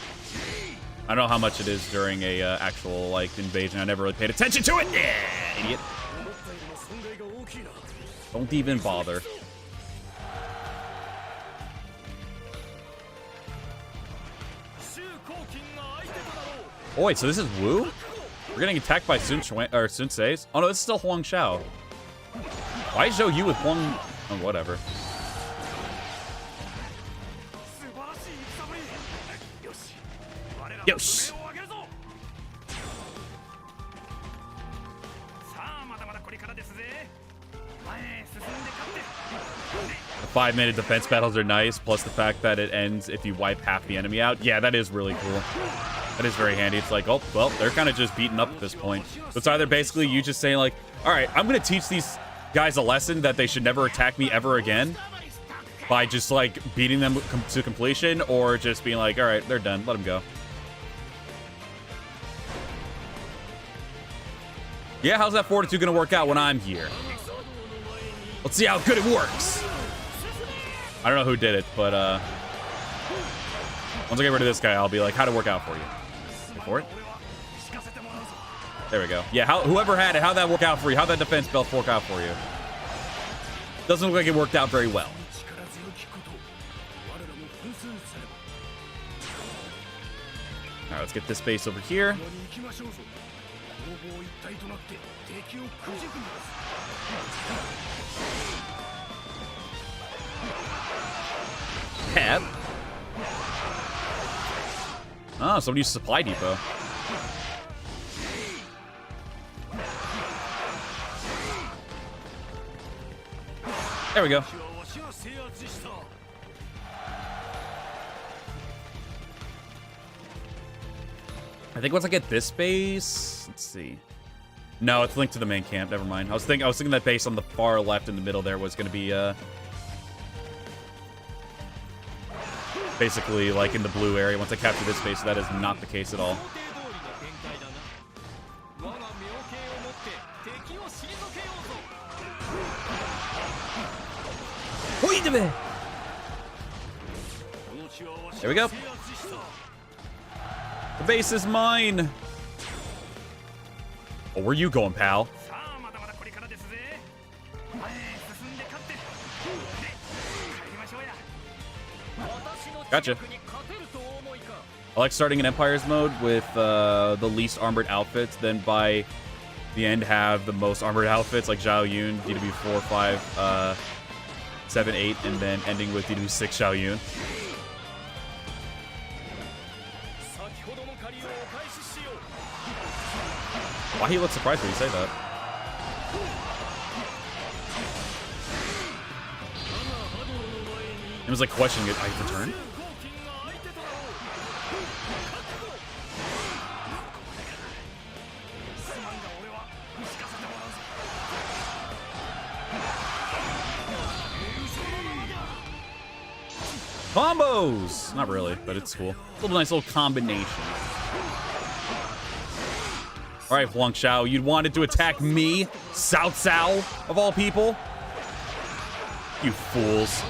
I don't know how much it is during a actual like invasion. I never really paid attention to it. Yeah, idiot. Don't even bother. Oh wait, so this is Wu? We're getting attacked by Sun Tse's? Oh no, this is still Huang Shao. Why is Zhou Yu with Huang? Oh, whatever. Yosh. The 5-minute defense battles are nice, plus the fact that it ends if you wipe half the enemy out. Yeah, that is really cool. That is very handy. It's like, oh, well, they're kind of just beaten up at this point. It's either basically you just saying like, all right, I'm going to teach these guys a lesson that they should never attack me ever again by just like beating them to completion, or just being like, all right, they're done. Let them go. Yeah, how's that fortitude going to work out when I'm here? Let's see how good it works. I don't know who did it, but once I get rid of this guy, I'll be like, how'd it work out for you? Wait for it. There we go. Yeah, whoever had it, how'd that work out for you? How'd that defense belt work out for you? Doesn't look like it worked out very well. All right, let's get this base over here. Have. Oh, somebody used supply depot. There we go. I think once I get this base, let's see. No, it's linked to the main camp. Never mind. I was thinking that base on the far left in the middle there was going to be basically like in the blue area. Once I capture this base, that is not the case at all. There we go. The base is mine. Oh, where you going, pal? Gotcha. I like starting in Empires mode with the least armored outfits, then by the end have the most armored outfits, like Zhao Yun, DW 4, 5, 7, 8, and then ending with DW 6 Zhao Yun. Why he looks surprised when you say that? It was like questioning it. I have to turn? Combos! Not really, but it's cool. A little nice little combination. All right, Huang Shao, you wanted to attack me? Cao Cao, of all people? You fools.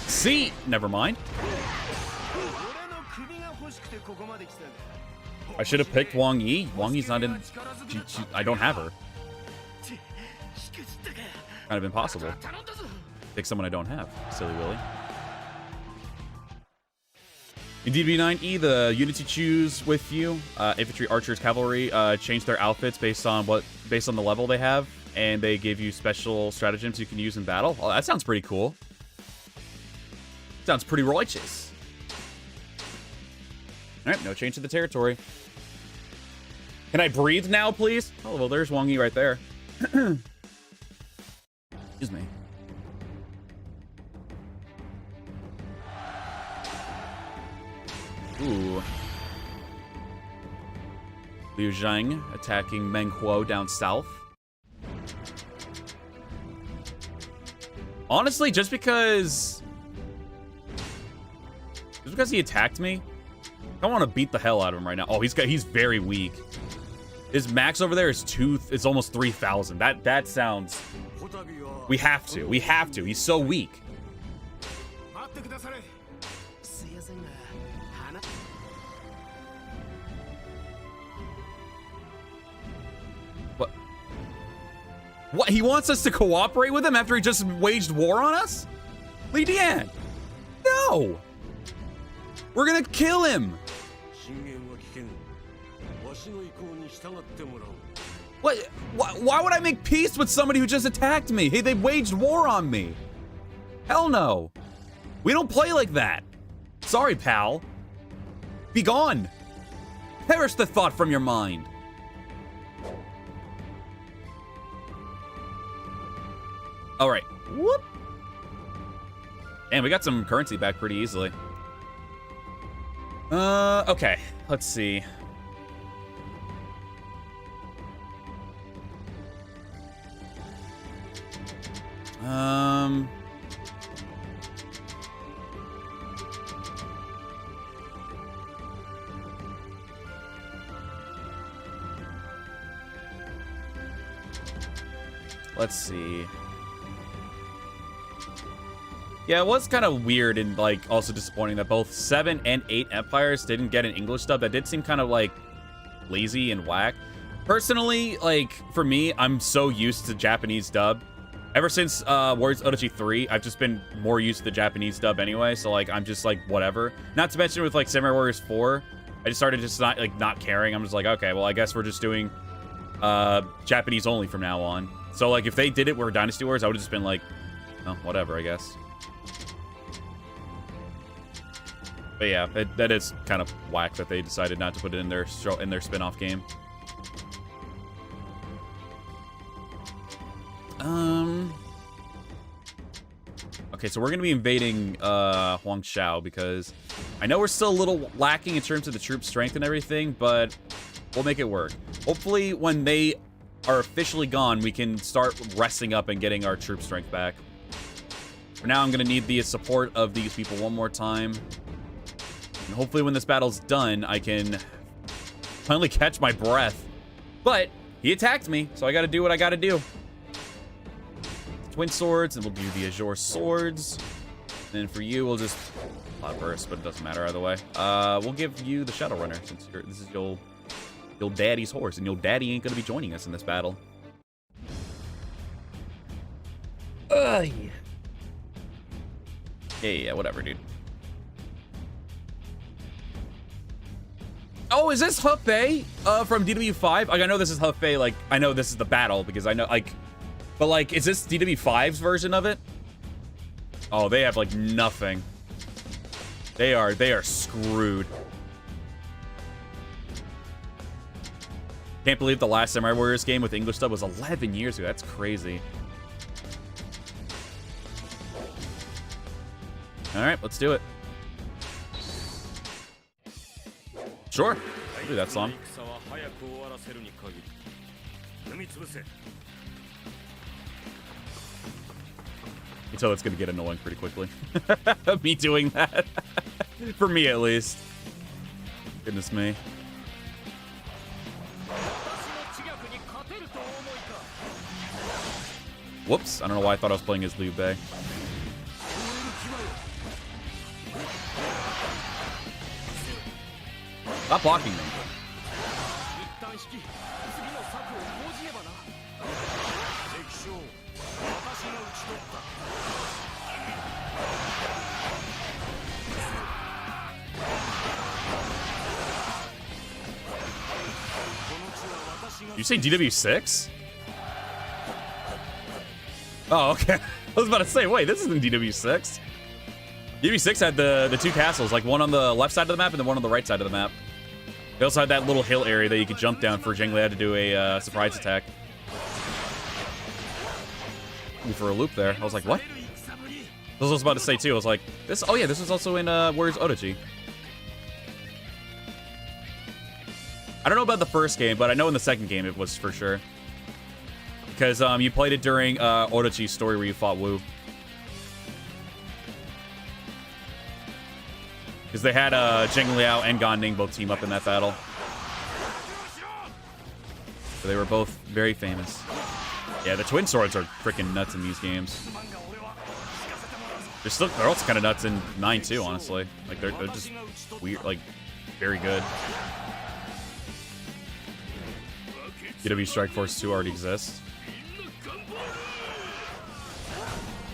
See? Never mind. I should have picked Wang Yi. Wang Yi's not in... I don't have her. Kind of impossible. Pick someone I don't have. Silly Willy. In DB9E, the units you choose with you, infantry, archers, cavalry, change their outfits based on the level they have, and they give you special stratagems you can use in battle. Oh, that sounds pretty cool. Sounds pretty righteous. All right, no change to the territory. Can I breathe now, please? Oh, well, there's Wang Yi right there. Excuse me. Ooh. Liu Zhang attacking Meng Huo down south. Honestly, just because he attacked me, I want to beat the hell out of him right now. Oh, he's very weak. His max over there is it's almost 3,000. That sounds. We have to. He's so weak. What? He wants us to cooperate with him after he just waged war on us? Li Dian! No! We're gonna kill him! What? Why would I make peace with somebody who just attacked me? Hey, they waged war on me. Hell no. We don't play like that. Sorry, pal. Be gone. Perish the thought from your mind. All right. Whoop. And we got some currency back pretty easily. Okay. Let's see. Let's see. Yeah, it was kind of weird and, like, also disappointing that both 7 and 8 Empires didn't get an English dub. That did seem kind of, like, lazy and whack. Personally, like, for me, I'm so used to Japanese dub. Ever since Warriors Odyssey 3, I've just been more used to the Japanese dub anyway, so, like, I'm just, like, whatever. Not to mention with, like, Samurai Warriors 4, I just started just not caring. I'm just like, okay, well, I guess we're just doing Japanese only from now on. So, like, if they did it where Dynasty Wars, I would have just been like, oh, whatever, I guess. But yeah, that is kind of whack that they decided not to put it in their spin-off game. Okay, so we're going to be invading Huangshao because I know we're still a little lacking in terms of the troop strength and everything, but we'll make it work. Hopefully, when they are officially gone, we can start resting up and getting our troop strength back. For now, I'm going to need the support of these people one more time. And hopefully when this battle's done, I can finally catch my breath. But he attacked me, so I got to do what I got to do. Twin swords, and we'll do the Azure swords. And for you, we'll just burst, but it doesn't matter either way. We'll give you the Shadow Runner since this is your daddy's horse, and your daddy ain't gonna be joining us in this battle. Yeah, whatever, dude. Oh, is this Hefei from DW5? Like, I know this is Hefei, like, I know this is the battle because I know, like, but, like, is this DW5's version of it? Oh, they have, like, nothing. They are screwed. Can't believe the last Samurai Warriors game with English dub was 11 years ago. That's crazy. All right, let's do it. Sure, I'll do that song. You tell it's gonna get annoying pretty quickly. Me doing that. For me, at least. Goodness me. Whoops, I don't know why I thought I was playing as Liu Bei. Stop blocking me. You say DW6? Oh, okay. I was about to say, wait, this isn't DW6. DW6 had the two castles, like one on the left side of the map and then one on the right side of the map. They also had that little hill area that you could jump down for Zheng Liao to do a surprise attack. Me for a loop there. I was like, what? I was about to say too. I was like, this. Oh yeah, this was also in Warriors Odachi. I don't know about the first game, but I know in the second game it was for sure. Because you played it during Odachi's story where you fought Wu. Because they had Zheng Liao and Gan Ning both team up in that battle. So they were both very famous. Yeah, the twin swords are freaking nuts in these games. They're also kind of nuts in 9 too, honestly. Like they're just weird, like very good. DW Strike Force 2 already exists.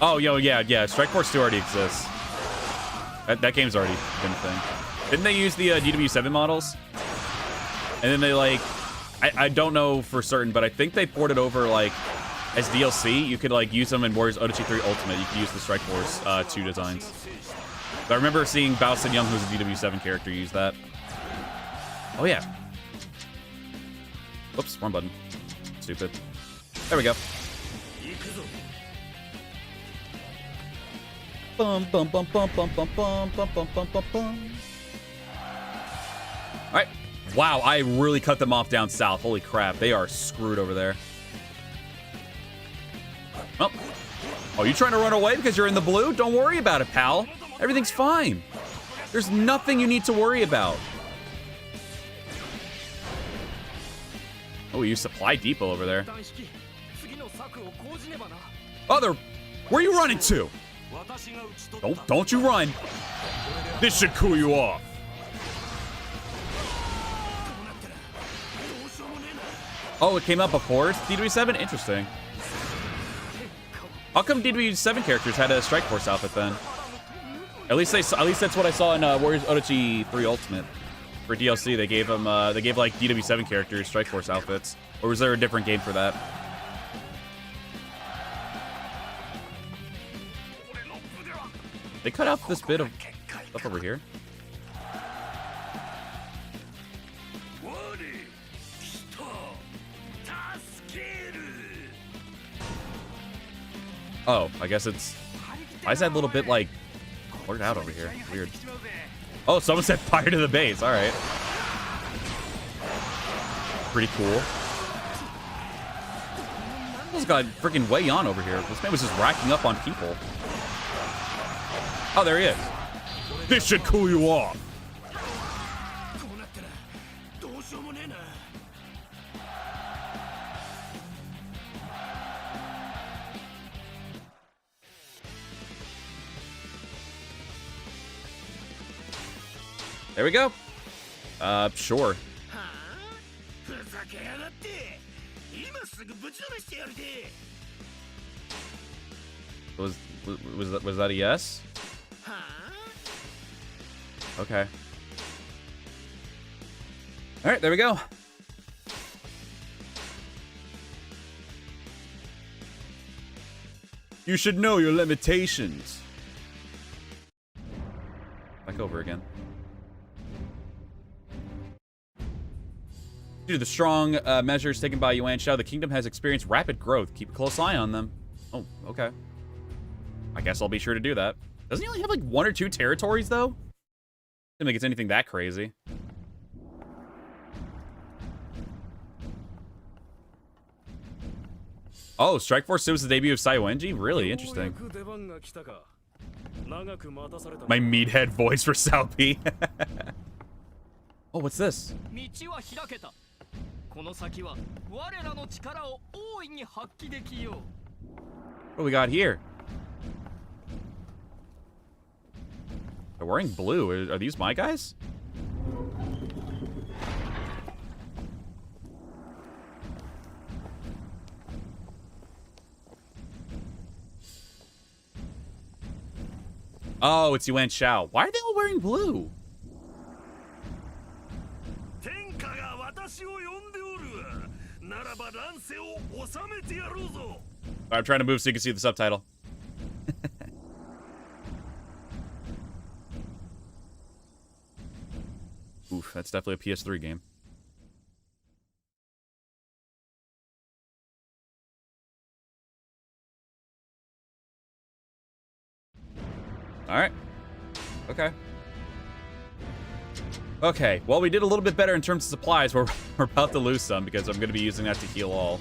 Oh, yeah. Strike Force 2 already exists. That game's already been a thing. Didn't they use the DW7 models? And then they like, I don't know for certain, but I think they ported over like as DLC. You could like use them in Warriors Odachi 3 Ultimate. You could use the Strike Force 2 designs. But I remember seeing Bao Sin Young, who's a DW7 character, use that. Oh yeah. Whoops, wrong button. Stupid. There we go. Bum bum bum bum bum bum bum bum bum bum bum bum. All right. Wow, I really cut them off down south. Holy crap, they are screwed over there. Oh, you trying to run away because you're in the blue? Don't worry about it, pal. Everything's fine. There's nothing you need to worry about. Oh, we use Supply Depot over there. Oh, where are you running to? Don't you run. This should cool you off. Oh, it came up before DW7? Interesting. How come DW7 characters had a Strike Force outfit then? At least that's what I saw in Warriors Odachi 3 Ultimate. For DLC, they gave them like DW7 characters Strike Force outfits. Or was there a different game for that? They cut out this bit of stuff over here. Oh, I guess it's... Why is that little bit, like, blurred out over here? Weird. Oh, someone said fire to the base. All right. Pretty cool. This got freaking way on over here. This man was just racking up on people. Oh, there he is. This should cool you off. There we go. Sure. Was that a yes? Okay. All right, there we go. You should know your limitations. Back over again. Due to the strong measures taken by Yuan Shu, the kingdom has experienced rapid growth. Keep a close eye on them. Oh, okay. I guess I'll be sure to do that. Doesn't he only have like 1 or 2 territories, though? I don't think it's anything that crazy. Oh, Strike Force 2 was the debut of Saiwenji? Really interesting. My meathead voice for Sao P. Oh, what's this? What do we got here? They're wearing blue. Are these my guys? Oh, it's Yuan Shu. Why are they all wearing blue? I'm trying to move so you can see the subtitle. Oof, that's definitely a PS3 game. Alright. Okay. Okay, well, we did a little bit better in terms of supplies. We're about to lose some because I'm going to be using that to heal all.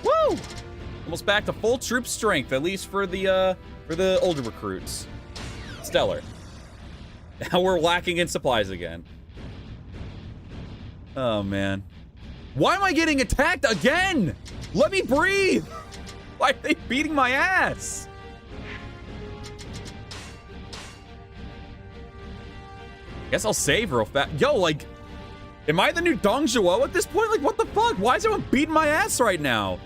Woo! Almost back to full troop strength, at least for the older recruits. Stellar. Now we're lacking in supplies again. Oh, man. Why am I getting attacked again? Let me breathe! Why are they beating my ass? Guess I'll save real fast. Yo, like, am I the new Dong Zhuo at this point? Like, what the fuck? Why is everyone beating my ass right now?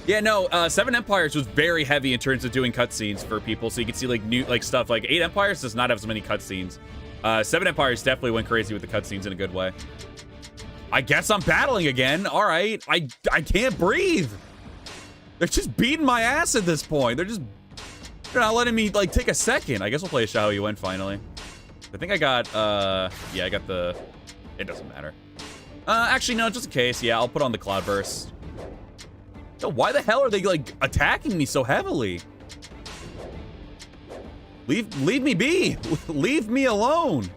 Yeah, no, 7 Empires was very heavy in terms of doing cutscenes for people, so you can see, like, new, like, stuff. Like, 8 Empires does not have so many cutscenes. 7 Empires definitely went crazy with the cutscenes in a good way. I guess I'm battling again. All right. I can't breathe. They're just beating my ass at this point. They're not letting me, like, take a second. I guess we'll play a Xiao Yuan finally. I think I got, yeah, I got the... It doesn't matter. Actually, no, just in case. Yeah, I'll put on the Cloudburst. Yo, why the hell are they, like, attacking me so heavily? Leave me be. Leave me alone.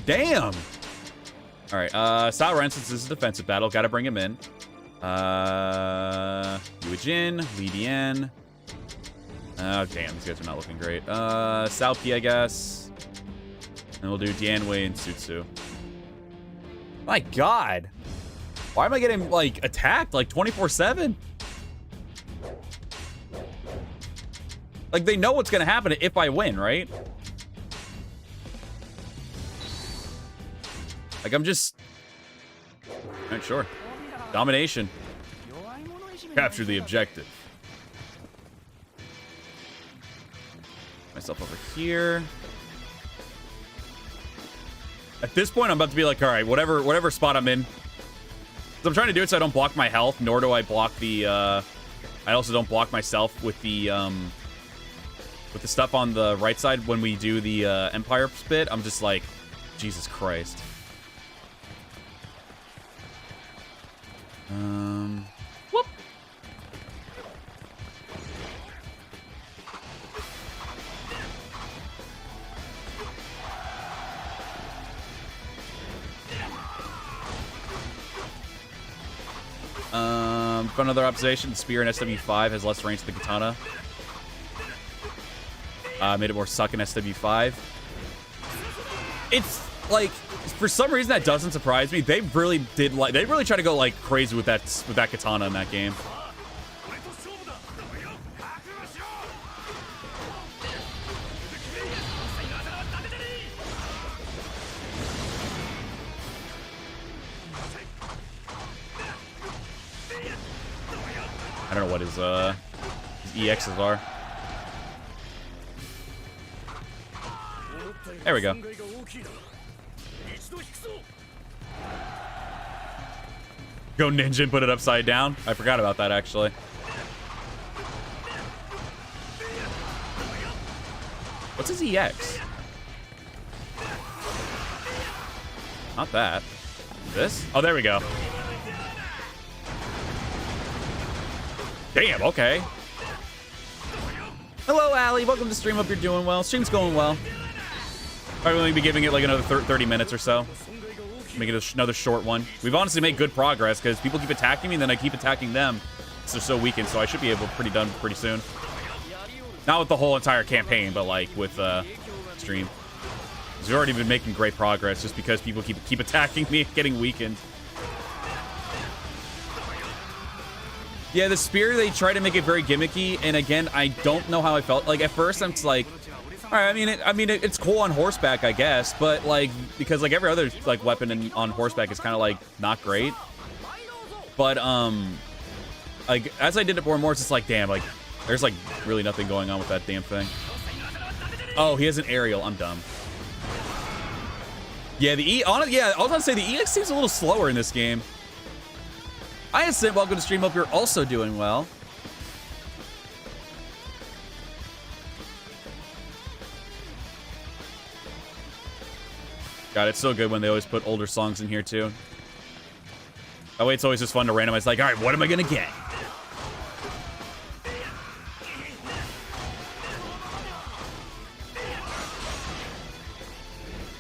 Damn. All right, Sao Ren, since this is a defensive battle, gotta bring him in. Yue Jin, Li Dian. Oh, damn, these guys are not looking great. Sao Pi, I guess. And we'll do Dian Wei and Sutsu. My God. Why am I getting, like, attacked, like, 24/7? Like, they know what's gonna happen if I win, right? Like, I'm just... Alright, sure. Domination. Capture the objective. Myself over here. At this point, I'm about to be like, all right, whatever spot I'm in. So I'm trying to do it so I don't block my health, nor do I block the, I also don't block myself with the stuff on the right side when we do the, Empire spit. I'm just like, Jesus Christ. Whoop. Fun other observation, the spear in SW5 has less range than the katana. Made it more suck in SW5. It's like, for some reason that doesn't surprise me. They really did, like, they really try to go like crazy with that katana in that game. I don't know what his EXs are. There we go. Go ninja and put it upside down. I forgot about that, actually. What's his EX? Not that. This? Oh, there we go. Damn, okay. Hello, Allie. Welcome to stream. Hope you're doing well. Stream's going well. Probably going to be giving it like another 30 minutes or so. Make it another short one. We've honestly made good progress because people keep attacking me and then I keep attacking them. So they're so weakened, so I should be able to done pretty soon. Not with the whole entire campaign, but like with stream. We've already been making great progress just because people keep attacking me and getting weakened. Yeah, the spear, they try to make it very gimmicky, and again, I don't know how I felt. Like, at first, I'm just like, all right, I mean, it's cool on horseback, I guess, but, like, because, like, every other, like, weapon on horseback is kind of, like, not great. But, like, as I did it more and more, it's just like, damn, like, There's like really nothing going on with that damn thing. Oh, he has an aerial. I'm dumb. Yeah, the E. Yeah, I was gonna say the EX seems a little slower in this game. Hi, Sid. Welcome to stream. Hope you're also doing well. God, it's so good when they always put older songs in here too. That way, it's always just fun to randomize. Like, all right, what am I gonna get?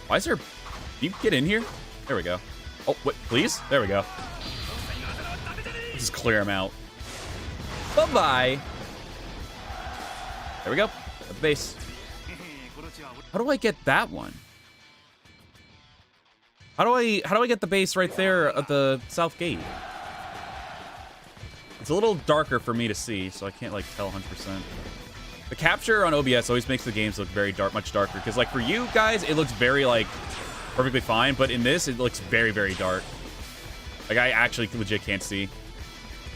Why is there... Can you get in here? There we go. Oh, wait, please? There we go. Let's just clear him out. Bye-bye. There we go. At the base. How do I get that one? How do I get the base right there at the south gate? It's a little darker for me to see, so I can't like tell 100%. The capture on OBS always makes the games look very dark, much darker. Because like for you guys, it looks very like perfectly fine, but in this, it looks very, very dark. Like I actually legit can't see.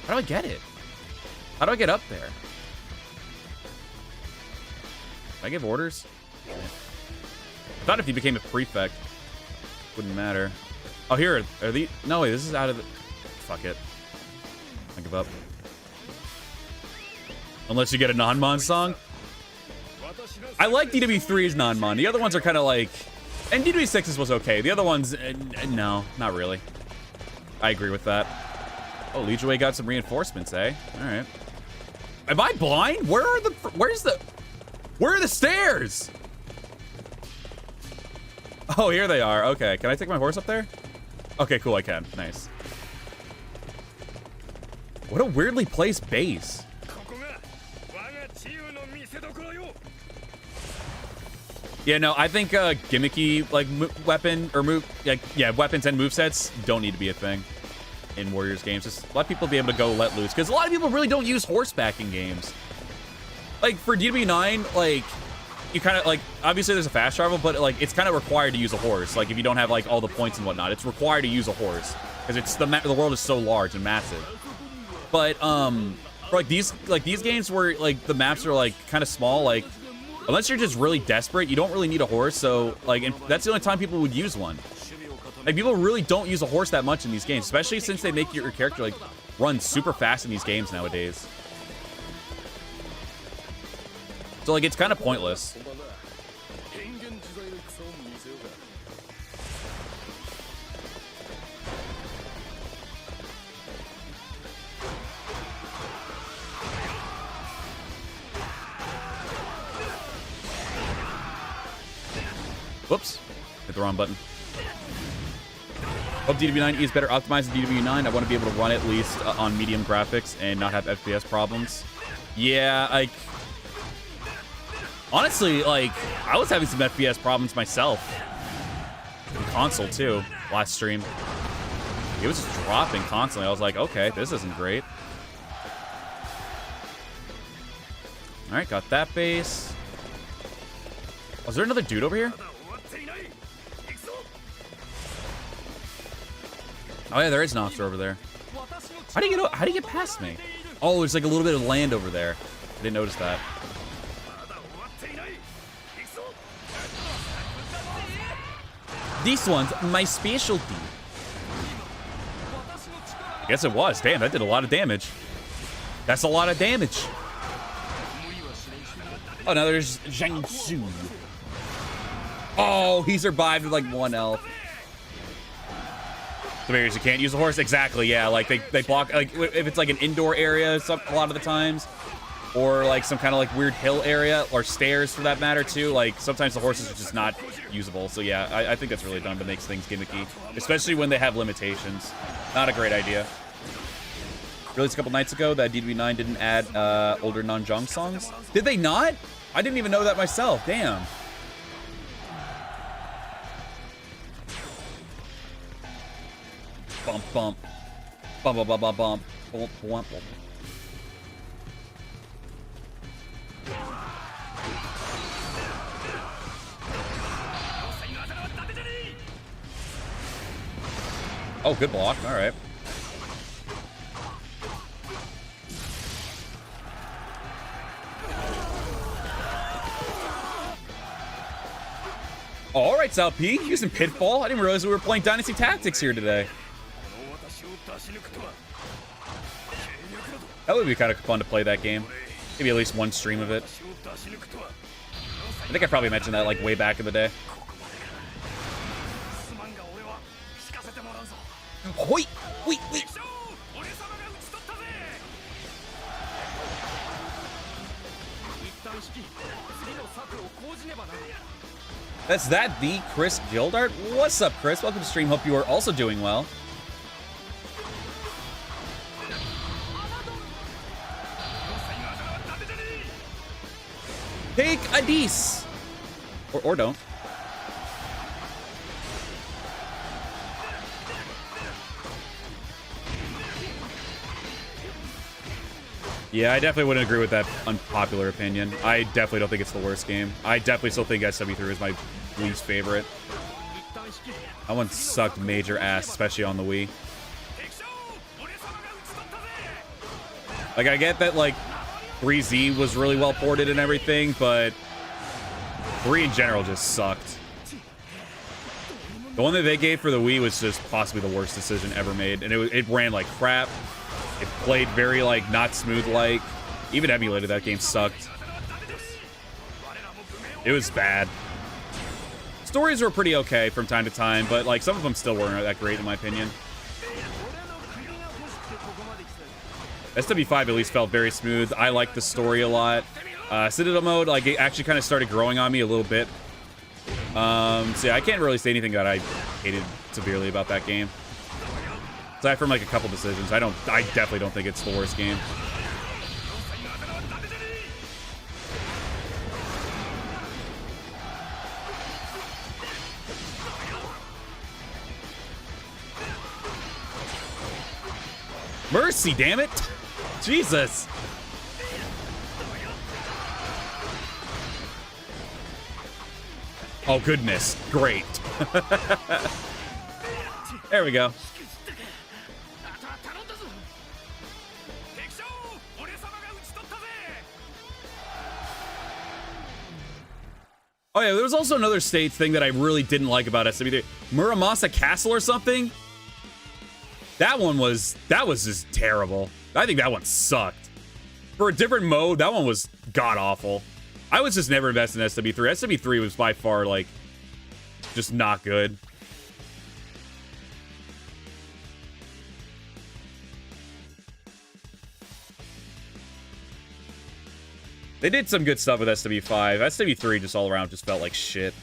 How do I get it? How do I get up there? Can I give orders? I thought if you became a prefect, wouldn't matter. Oh, here are these. No, wait, this is out of the. Fuck it. I give up. Unless you get a non-mon song. I like DW3's non-mon. The other ones are kind of like... And DW6's was okay. The other ones, no, not really. I agree with that. Oh, Legiway got some reinforcements, eh? All right. Am I blind? Where are the stairs? Oh, here they are. Okay, can I take my horse up there? Okay, cool, I can. Nice. What a weirdly placed base. Yeah, no, I think gimmicky like weapon or move, like yeah, weapons and movesets don't need to be a thing in Warriors games. Just let people be able to go let loose, because a lot of people really don't use horseback in games. Like for DW9, like you kind of like obviously there's a fast travel, but like it's kind of required to use a horse. Like if you don't have like all the points and whatnot, it's required to use a horse because it's the world is so large and massive. But for like these games where like the maps are like kind of small, like unless you're just really desperate, you don't really need a horse. So like, and that's the only time people would use one. Like people really don't use a horse that much in these games, especially since they make your character like run super fast in these games nowadays. So like it's kind of pointless. Whoops, hit the wrong button. Hope DW9 is better optimized than DW9. I want to be able to run at least on medium graphics and not have FPS problems. Yeah, like honestly, like I was having some FPS problems myself. In console too, last stream. It was just dropping constantly. I was like, okay, this isn't great. All right, got that base. Was there another dude over here? Oh yeah, there is an officer over there. How do you get past me? Oh, there's like a little bit of land over there. I didn't notice that. This one's my specialty. Yes, it was. Damn, that did a lot of damage. That's a lot of damage. Oh, now there's Yuan Shu. Oh, he survived with like 1 health. The barriers, you can't use a horse. Exactly, yeah. Like they block, like if it's like an indoor area, a lot of the times, or like some kind of like weird hill area or stairs for that matter too. Like sometimes the horses are just not usable. So yeah, I think that's really dumb. That makes things gimmicky, especially when they have limitations. Not a great idea. Released a couple nights ago that DW9 didn't add older non-Jong songs. Did they not? I didn't even know that myself. Damn. Bump, bump. Bump, bump, bump, bump, bump. Bump, bump, bump. Oh, good block. All right. right, South P, using Pitfall. I didn't realize we were playing Dynasty Tactics here today. That would be kind of fun to play that game. Maybe at least one stream of it. I think I probably mentioned that like way back in the day. Wait. That's that the Chris Gildart. What's up, Chris? Welcome to stream. Hope you are also doing well. Take a Dees. Or don't. Yeah, I definitely wouldn't agree with that unpopular opinion. I definitely don't think it's the worst game. I definitely still think SW3 is my least favorite. That one sucked major ass, especially on the Wii. Like, I get that, like, 3Z was really well ported and everything, but 3 in general just sucked. The one that they gave for the Wii was just possibly the worst decision ever made, and it ran like crap. It played very, like, not smooth-like. Even emulated, that game sucked. It was bad. Stories were pretty okay from time to time, but, like, some of them still weren't that great, in my opinion. SW5 at least felt very smooth. I liked the story a lot. Citadel mode, like, it actually kind of started growing on me a little bit. So yeah, I can't really say anything that I hated severely about that game. Aside from like a couple decisions, I definitely don't think it's the worst game. Mercy, damn it! Jesus! Oh goodness, great. There we go. Oh yeah, there was also another state thing that I really didn't like about SW3. Muramasa Castle or something? That was just terrible. I think that one sucked. For a different mode, that one was god-awful. I was just never invested in SW3. SW3 was by far, like, just not good. They did some good stuff with SW5. SW3 just all around just felt like shit.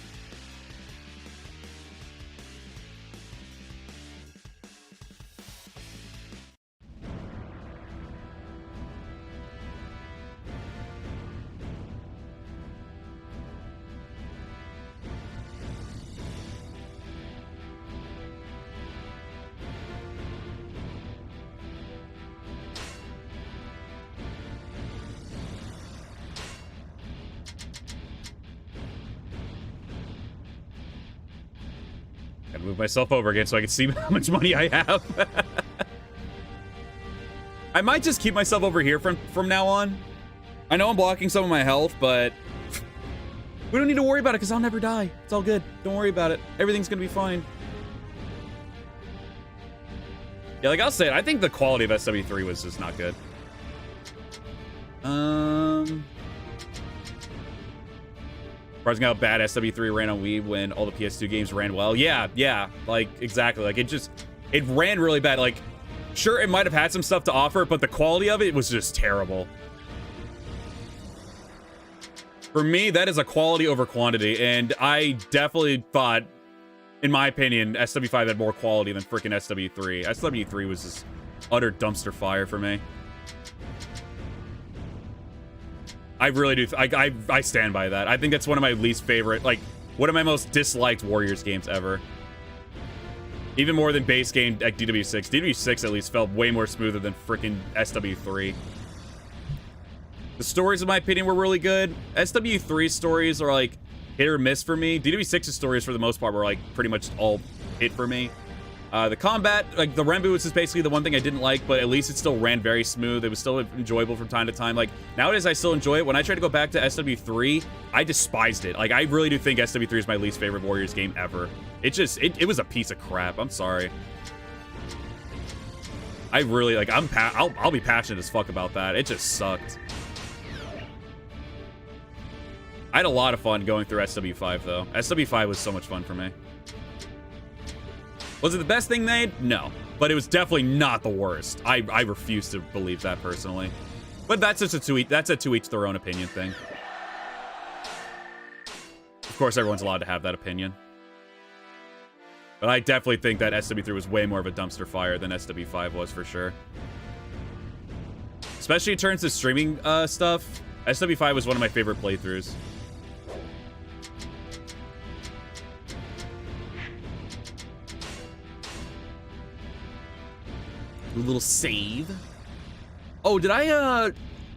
Move myself over again so I can see how much money I have. I might just keep myself over here from now on. I know I'm blocking some of my health, but we don't need to worry about it because I'll never die. It's all good. Don't worry about it. Everything's gonna be fine. Yeah, like I'll say it, I think the quality of SW3 was just not good. Surprising how bad SW3 ran on Wii when all the PS2 games ran well. Yeah, like, exactly. Like, it ran really bad. Like, sure, it might have had some stuff to offer, but the quality of it was just terrible. For me, that is a quality over quantity, and I definitely thought, in my opinion, SW5 had more quality than freaking SW3. SW3 was just utter dumpster fire for me. I really do. I stand by that. I think that's one of my least favorite, like, one of my most disliked Warriors games ever. Even more than base game like DW6. DW6 at least felt way more smoother than freaking SW3. The stories, in my opinion, were really good. SW3 stories are like hit or miss for me. DW6's stories, for the most part, were like pretty much all hit for me. The combat, like the Ren boost is basically the one thing I didn't like, but at least it still ran very smooth. It was still enjoyable from time to time. Like nowadays I still enjoy it. When I tried to go back to SW3, I despised it. Like I really do think SW3 is my least favorite Warriors game ever. It was a piece of crap. I'm sorry. I really like, I'll be passionate as fuck about that. It just sucked. I had a lot of fun going through SW5 though. SW5 was so much fun for me. Was it the best thing made? No. But it was definitely not the worst. I refuse to believe that personally. But that's just to each their own opinion thing. Of course, everyone's allowed to have that opinion. But I definitely think that SW3 was way more of a dumpster fire than SW5 was for sure. Especially in terms of streaming stuff. SW5 was one of my favorite playthroughs. A little save. Oh, did I, let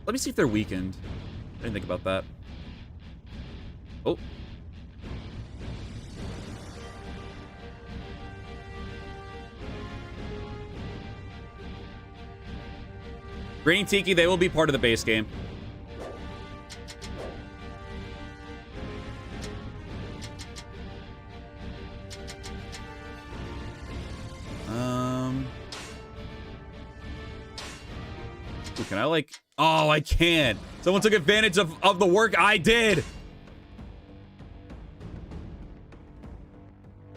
me see if they're weakened. I didn't think about that. Oh. Green Tiki, they will be part of the base game. Ooh, can I like... Oh, I can. Someone took advantage of the work I did.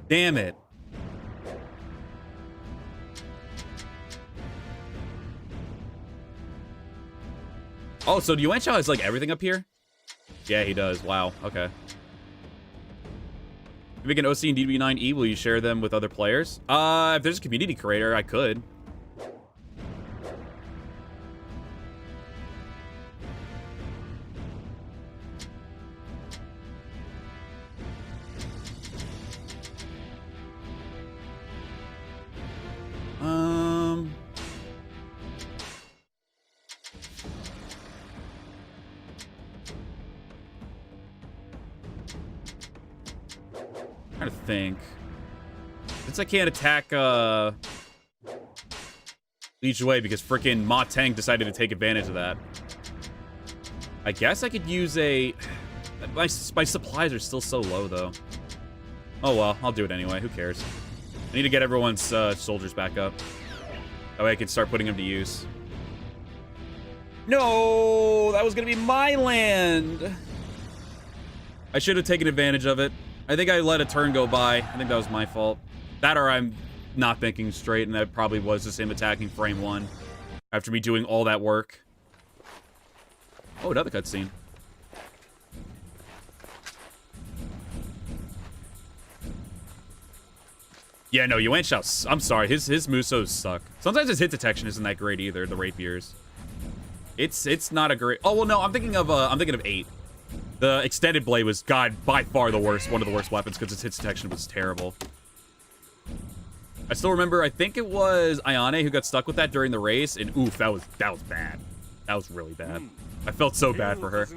Damn it. Oh, so Yuan Shu has like everything up here? Yeah, he does. Wow. Okay. If you make an OC and DB9E, will you share them with other players? If there's a community creator, I could. Trying to think. Since I can't attack Li Shui because freaking Ma Teng decided to take advantage of that. I guess I could use a... My supplies are still so low, though. Oh, well. I'll do it anyway. Who cares? I need to get everyone's soldiers back up. That way I can start putting them to use. No! That was going to be my land! I should have taken advantage of it. I think I let a turn go by. I think that was my fault. That or I'm not thinking straight, and that probably was just him attacking frame 1 after me doing all that work. Oh, another cutscene. Yeah, no, Yuan Shu, I'm sorry, his Musos suck. Sometimes his hit detection isn't that great either, the rapiers. It's not a great... Oh, well, no, I'm thinking of 8. The extended blade was, God, by far the worst, one of the worst weapons, because its hit detection was terrible. I still remember, I think it was Ayane who got stuck with that during the race, and oof, that was bad. That was really bad. I felt so bad for her.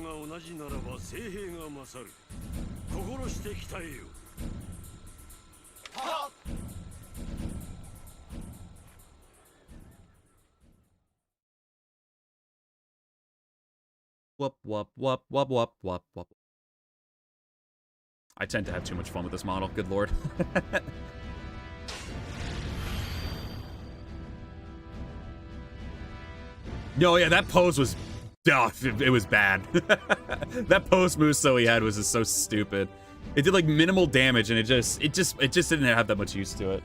Whoop, whoop, whoop, whoop, whoop, whoop, whoop. I tend to have too much fun with this model. Good lord. No, yeah, that pose was... Oh, it was bad. That pose Muso he had was just so stupid. It did like minimal damage, and it just didn't have that much use to it.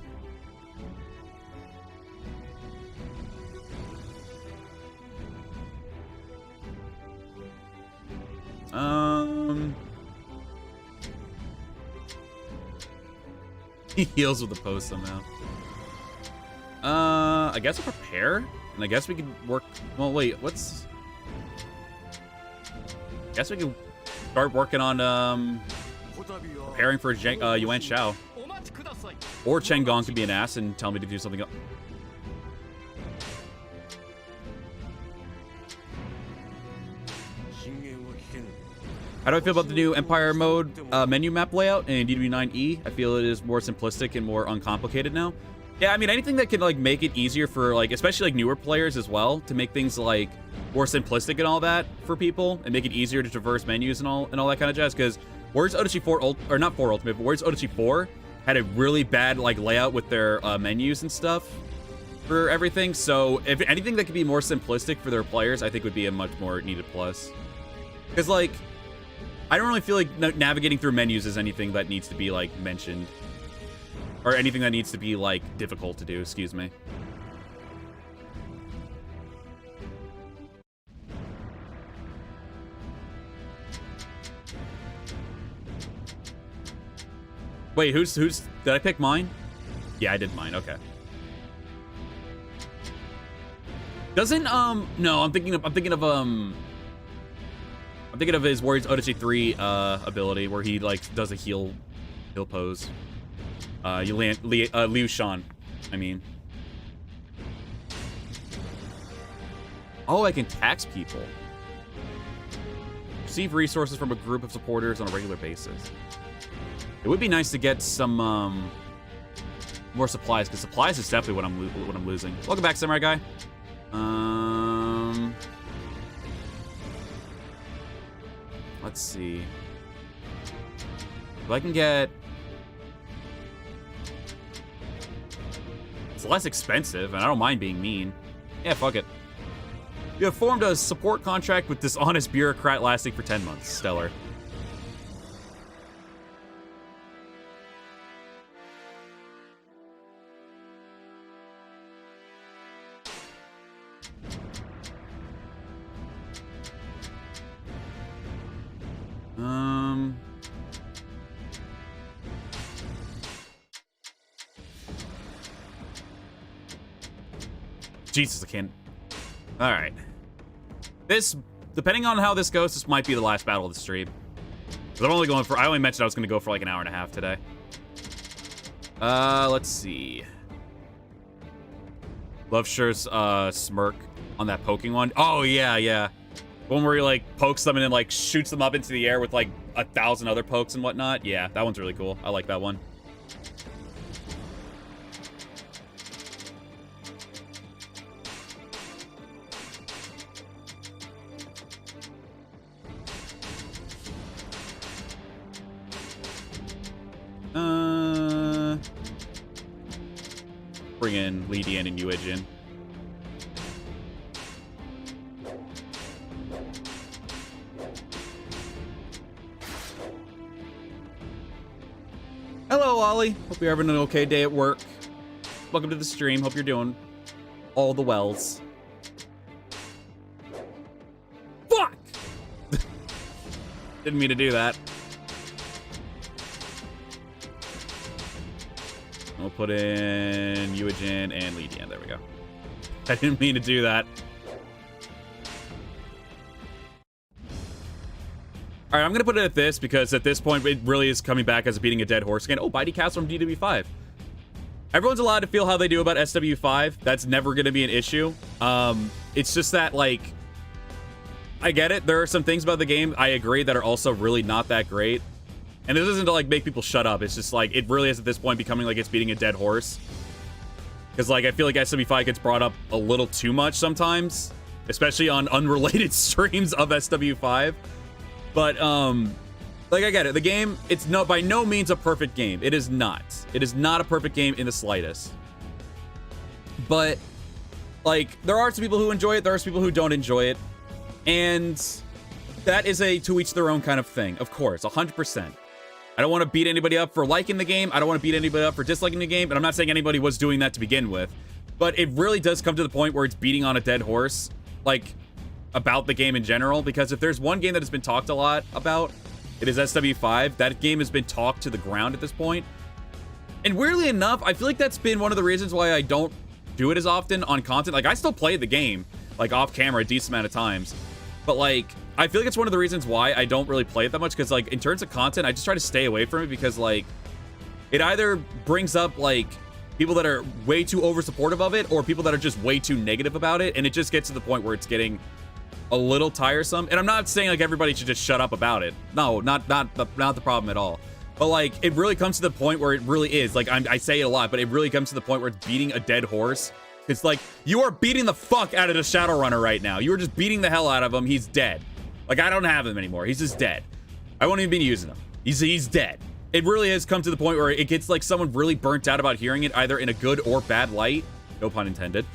He heals with the pose somehow. I guess we'll prepare, and I guess we could work. Well, wait, what's? I guess we can start working on preparing for Yuan Shu. Or Chen Gong could be an ass and tell me to do something else. How do I feel about the new Empire mode menu map layout in DW9E? I feel it is more simplistic and more uncomplicated now. Yeah, I mean, anything that can, like, make it easier for, like, especially, like, newer players as well, to make things, like, more simplistic and all that for people, and make it easier to traverse menus and all that kind of jazz, because Warriors Odyssey 4, or not 4 Ultimate, but Warriors Odyssey 4 had a really bad, like, layout with their menus and stuff for everything, so if anything that could be more simplistic for their players, I think would be a much more needed plus. Because, like, I don't really feel like navigating through menus is anything that needs to be, like, mentioned. Or anything that needs to be, like, difficult to do, excuse me. Wait, who's, did I pick mine? Yeah, I did mine, okay. Doesn't, no, I'm thinking of his Warriors Odyssey 3, ability, where he, like, does a heal pose. Liu Shan, I mean. Oh, I can tax people. Receive resources from a group of supporters on a regular basis. It would be nice to get some more supplies, because supplies is definitely what I'm losing. Welcome back, Samurai Guy. Let's see. If I can get... It's less expensive, and I don't mind being mean. Yeah, fuck it. You have formed a support contract with dishonest bureaucrat lasting for 10 months. Stellar. Jesus, I can't. All right. This, depending on how this goes, this might be the last battle of the stream. But I'm only going for, I only mentioned I was going to go for like an hour and a half today. Let's see. Love Sure's smirk on that poking one. Oh, yeah, yeah. One where he like pokes them and then like shoots them up into the air with like 1,000 other pokes and whatnot. Yeah, that one's really cool. I like that one. Bring in Lighty and Yuan. Hello, Ollie. Hope you're having an okay day at work. Welcome to the stream. Hope you're doing all the wells. Fuck! Didn't mean to do that. We'll put in Yuan and Lighty, and there we go. I didn't mean to do that. All right, I'm going to put it at this, because at this point, it really is coming back as beating a dead horse again. Oh, Bitey Castle from DW5. Everyone's allowed to feel how they do about SW5. That's never going to be an issue. It's just that, like, I get it. There are some things about the game, I agree, that are also really not that great. And this isn't to, like, make people shut up. It's just, like, it really is at this point becoming like it's beating a dead horse. Because, like, I feel like SW5 gets brought up a little too much sometimes. Especially on unrelated streams of SW5. But, like, I get it. The game, it's by no means a perfect game. It is not. It is not a perfect game in the slightest. But, like, there are some people who enjoy it. There are some people who don't enjoy it. And that is a to each their own kind of thing. Of course, 100%. I don't want to beat anybody up for liking the game. I don't want to beat anybody up for disliking the game. And I'm not saying anybody was doing that to begin with. But it really does come to the point where it's beating on a dead horse. Like, about the game in general. Because if there's one game that has been talked a lot about, it is SW5. That game has been talked to the ground at this point. And weirdly enough, I feel like that's been one of the reasons why I don't do it as often on content. Like, I still play the game, like, off camera a decent amount of times. But, like, I feel like it's one of the reasons why I don't really play it that much, because, like, in terms of content, I just try to stay away from it, because, like, it either brings up, like, people that are way too over-supportive of it, or people that are just way too negative about it, and it just gets to the point where it's getting a little tiresome. And I'm not saying, like, everybody should just shut up about it. No, not the problem at all. But like, it really comes to the point where it really is. Like, I say it a lot, but it really comes to the point where it's beating a dead horse. It's like, you are beating the fuck out of the Shadowrunner right now. You are just beating the hell out of him. He's dead. Like, I don't have him anymore. He's just dead. I won't even be using him. He's dead. It really has come to the point where it gets like someone really burnt out about hearing it, either in a good or bad light. No pun intended.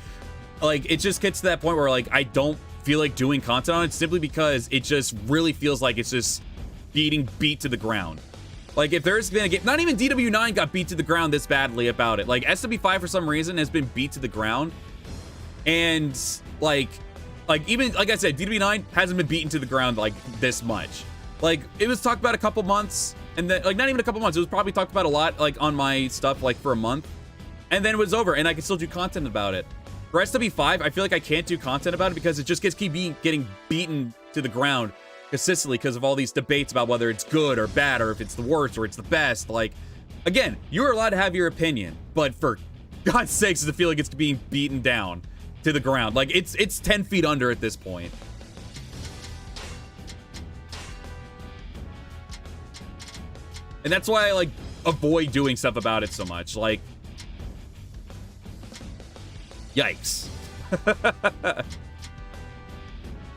Like, it just gets to that point where like, I don't feel like doing content on it simply because it just really feels like it's just being beat to the ground. Like, if there's been a game, not even DW9 got beat to the ground this badly about it. Like, SW5 for some reason has been beat to the ground. And like even, like I said, DW9 hasn't been beaten to the ground like this much. Like, it was talked about a couple months, and then, like, not even a couple months. It was probably talked about a lot, like, on my stuff, like, for a month. And then it was over, and I could still do content about it. For SW5, I feel like I can't do content about it because it just getting beaten to the ground consistently because of all these debates about whether it's good or bad, or if it's the worst or it's the best. Like, again, you're allowed to have your opinion, but for God's sakes, does it feel like it's being beaten down to the ground? Like, it's 10 feet under at this point. And that's why I, like, avoid doing stuff about it so much. Like, yikes.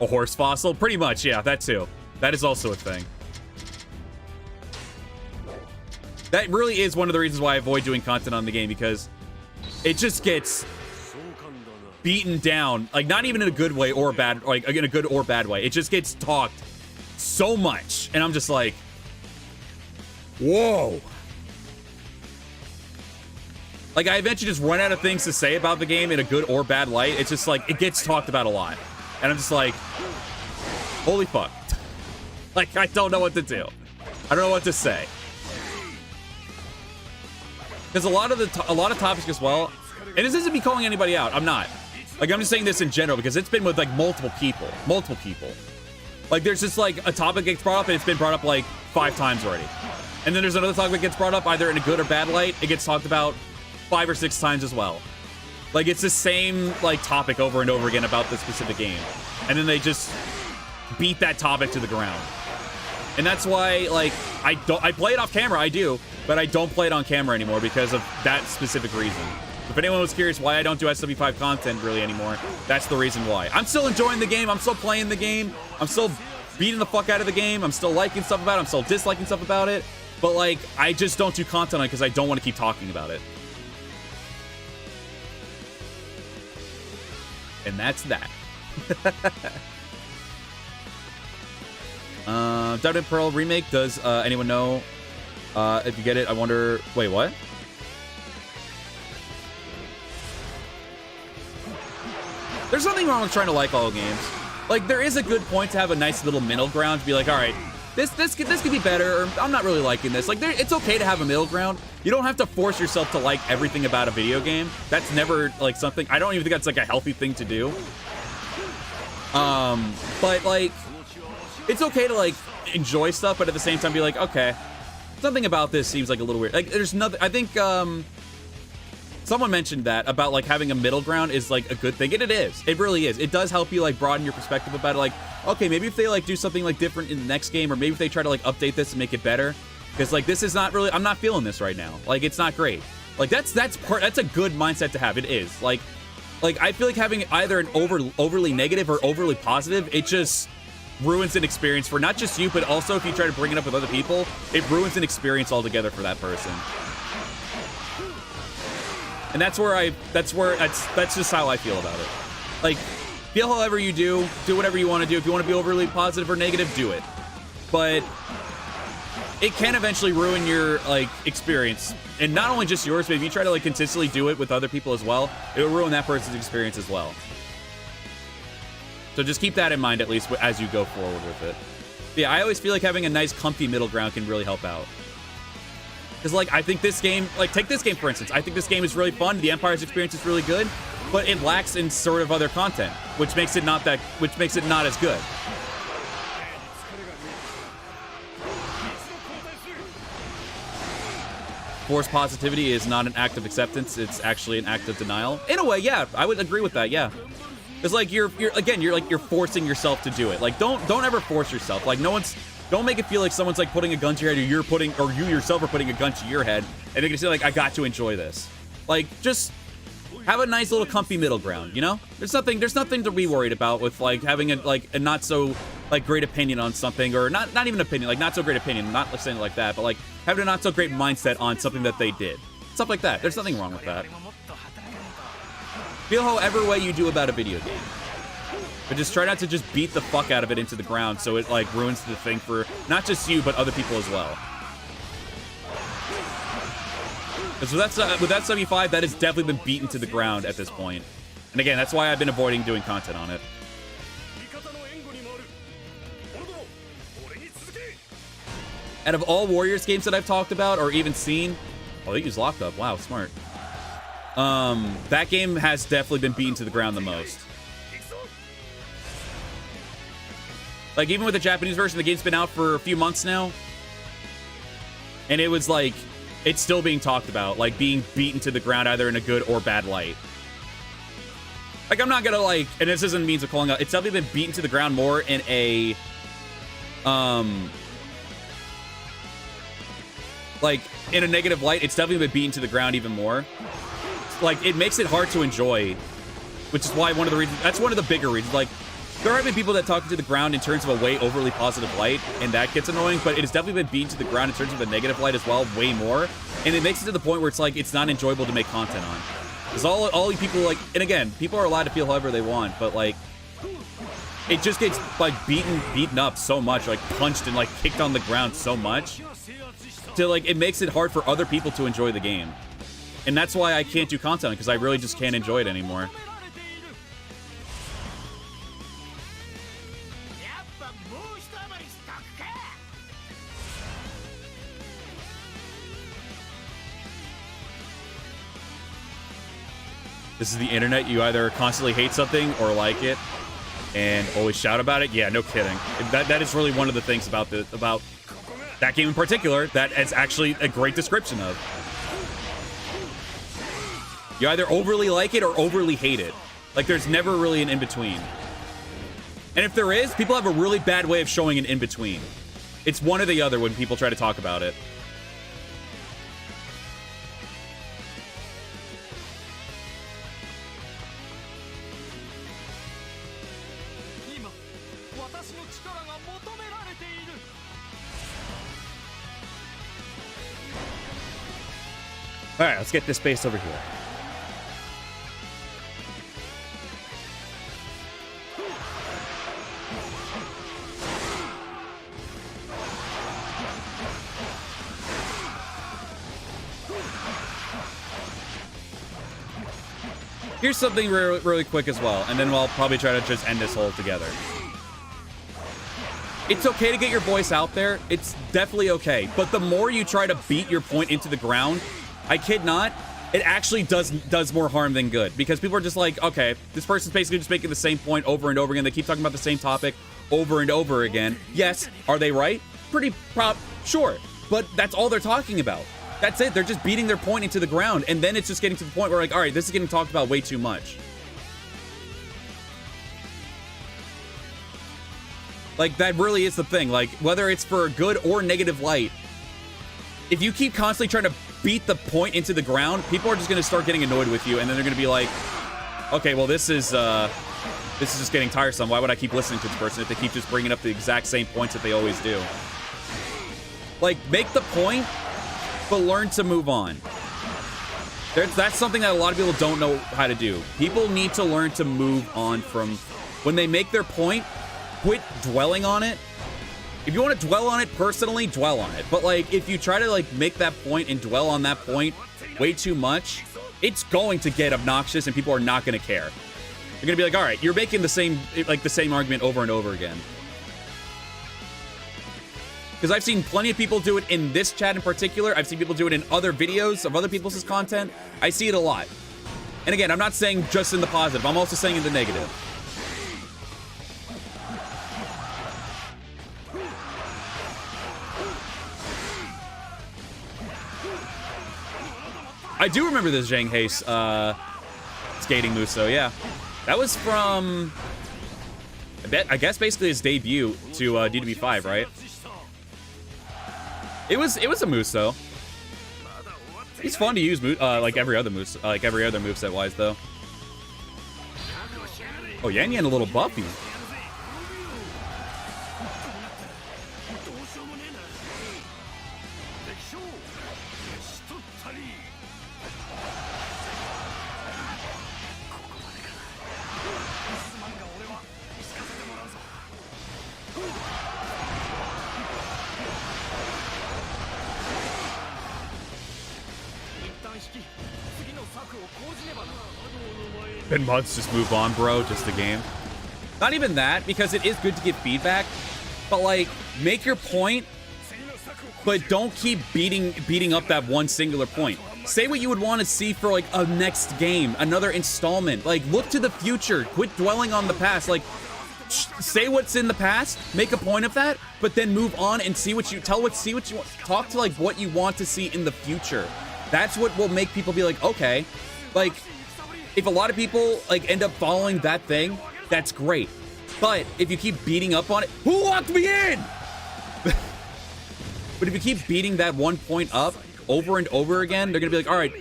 A horse fossil? Pretty much, yeah, that too. That is also a thing. That really is one of the reasons why I avoid doing content on the game, because it just gets beaten down. Like, not even in a good way or a bad, like, in a good or bad way. It just gets talked so much. And I'm just like, whoa. Like, I eventually just run out of things to say about the game in a good or bad light. It's just like, it gets talked about a lot. And I'm just like, holy fuck. Like, I don't know what to do. I don't know what to say. Because a lot of topics as well, and this isn't me calling anybody out. I'm not. Like, I'm just saying this in general because it's been with, like, multiple people. Like, there's just, like, a topic gets brought up and it's been brought up, like, 5 times already. And then there's another topic that gets brought up either in a good or bad light. It gets talked about 5 or 6 times as well. Like, it's the same, like, topic over and over again about this specific game. And then they just beat that topic to the ground. And that's why, like, I play it off camera, I do, but I don't play it on camera anymore because of that specific reason. If anyone was curious why I don't do SW5 content really anymore, that's the reason why. I'm still enjoying the game, I'm still playing the game, I'm still beating the fuck out of the game, I'm still liking stuff about it, I'm still disliking stuff about it, but, like, I just don't do content on it because I don't want to keep talking about it. And that's that. Diamond Pearl remake, does anyone know if you get it? I wonder, wait, what? There's nothing wrong with trying to like all games. Like, there is a good point to have a nice little middle ground to be like, all right, this could be better, or I'm not really liking this. Like, it's okay to have a middle ground. You don't have to force yourself to like everything about a video game. That's never, like, something, I don't even think that's, like, a healthy thing to do. But, like, it's okay to, like, enjoy stuff, but at the same time be like, okay, something about this seems like a little weird. Like, there's nothing, I think, someone mentioned that about, like, having a middle ground is, like, a good thing, and it is. It really is. It does help you, like, broaden your perspective about it. Like, okay, maybe if they, like, do something, like, different in the next game, or maybe if they try to, like, update this and make it better, because, like, this is not really, I'm not feeling this right now. Like, it's not great. Like, that's a good mindset to have. It is. Like, I feel like having either an overly negative or overly positive, it just ruins an experience for not just you, but also if you try to bring it up with other people, it ruins an experience altogether for that person. And that's just how I feel about it. Like, feel however you do whatever you want to do. If you want to be overly positive or negative, do it. But it can eventually ruin your, like, experience. And not only just yours, but if you try to, like, consistently do it with other people as well, it will ruin that person's experience as well. So just keep that in mind, at least, as you go forward with it. But yeah, I always feel like having a nice, comfy middle ground can really help out. Because, like, I think this game, like, take this game, for instance. I think this game is really fun. The Empire's experience is really good, but it lacks in sort of other content, which makes it not as good. Forced positivity is not an act of acceptance. It's actually an act of denial. In a way, yeah, I would agree with that, yeah. It's like you're forcing yourself to do it. Like, don't ever force yourself. Like, no one's Don't make it feel like someone's like putting a gun to your head, or you yourself are putting a gun to your head, and make it feel like I got to enjoy this. Like, just have a nice little comfy middle ground, you know? There's nothing to be worried about with like having a not so like great opinion on something, or not even opinion, like not so great opinion, not like saying it like that, but like having a not so great mindset on something that they did. Stuff like that. There's nothing wrong with that. Feel however way you do about a video game. But just try not to just beat the fuck out of it into the ground so it like ruins the thing for not just you, but other people as well. Because with that 75, that has definitely been beaten to the ground at this point. And again, that's why I've been avoiding doing content on it. Out of all Warriors games that I've talked about or even seen, oh, they use lockup. Wow, smart. That game has definitely been beaten to the ground the most. Like, even with the Japanese version, the game's been out for a few months now. And it was like, it's still being talked about, like being beaten to the ground either in a good or bad light. Like, I'm not gonna like, and this isn't means of calling out, it's definitely been beaten to the ground more in a, like, in a negative light. It's definitely been beaten to the ground even more. Like, it makes it hard to enjoy, which is why one of the reasons, that's one of the bigger reasons. Like, there have been people that talk to the ground in terms of a way overly positive light, and that gets annoying, but it has definitely been beaten to the ground in terms of a negative light as well, way more. And it makes it to the point where it's like, it's not enjoyable to make content on. Because all you people, like, and again, people are allowed to feel however they want, but like, it just gets like beaten up so much, like punched and like kicked on the ground so much, to like, it makes it hard for other people to enjoy the game. And that's why I can't do content, because I really just can't enjoy it anymore. This is the internet. You either constantly hate something or like it and always shout about it. Yeah, no kidding. That is really one of the things about that game in particular that is actually a great description of. You either overly like it or overly hate it. Like, there's never really an in-between. And if there is, people have a really bad way of showing an in-between. It's one or the other when people try to talk about it. All right, let's get this space over here. Here's something really quick as well, and then we'll probably try to just end this whole together. It's okay to get your voice out there. It's definitely okay. But the more you try to beat your point into the ground, I kid not, it actually does more harm than good, because people are just like, okay, this person's basically just making the same point over and over again. They keep talking about the same topic over and over again. Yes, are they right? Sure, but that's all they're talking about. That's it. They're just beating their point into the ground, and then it's just getting to the point where, like, all right, this is getting talked about way too much. Like, that really is the thing. Like, whether it's for a good or negative light, if you keep constantly trying to beat the point into the ground, people are just going to start getting annoyed with you, and then they're going to be like, okay, well, this is just getting tiresome. Why would I keep listening to this person if they keep just bringing up the exact same points that they always do? Like, make the point, but learn to move on. That's something that a lot of people don't know how to do. People need to learn to move on from when they make their point. Quit dwelling on it. If you want to dwell on it personally, dwell on it. But like, if you try to like make that point and dwell on that point way too much, it's going to get obnoxious and people are not going to care. You're going to be like, all right, you're making the same argument over and over again. Because I've seen plenty of people do it in this chat in particular. I've seen people do it in other videos of other people's content. I see it a lot. And again, I'm not saying just in the positive. I'm also saying in the negative. I do remember this Zhang Hace skating Muso, yeah. That was from, I guess basically his debut to DW5, right? It was a moose though. He's fun to use, like every other moose, moveset wise though. Oh, Yan Yan a little buffy. Been months, just move on, bro. Just the game. Not even that, because it is good to get feedback, but like, make your point, but don't keep beating up that one singular point. Say what you would want to see for like a next game, another installment. Like, look to the future. Quit dwelling on the past. Like, say what's in the past, make a point of that, but then move on and see what you want. Talk to like what you want to see in the future. That's what will make people be like, okay, like, if a lot of people like end up following that thing, that's great. But if you keep beating up on it, who locked me in? But if you keep beating that one point up over and over again, they're gonna be like, all right,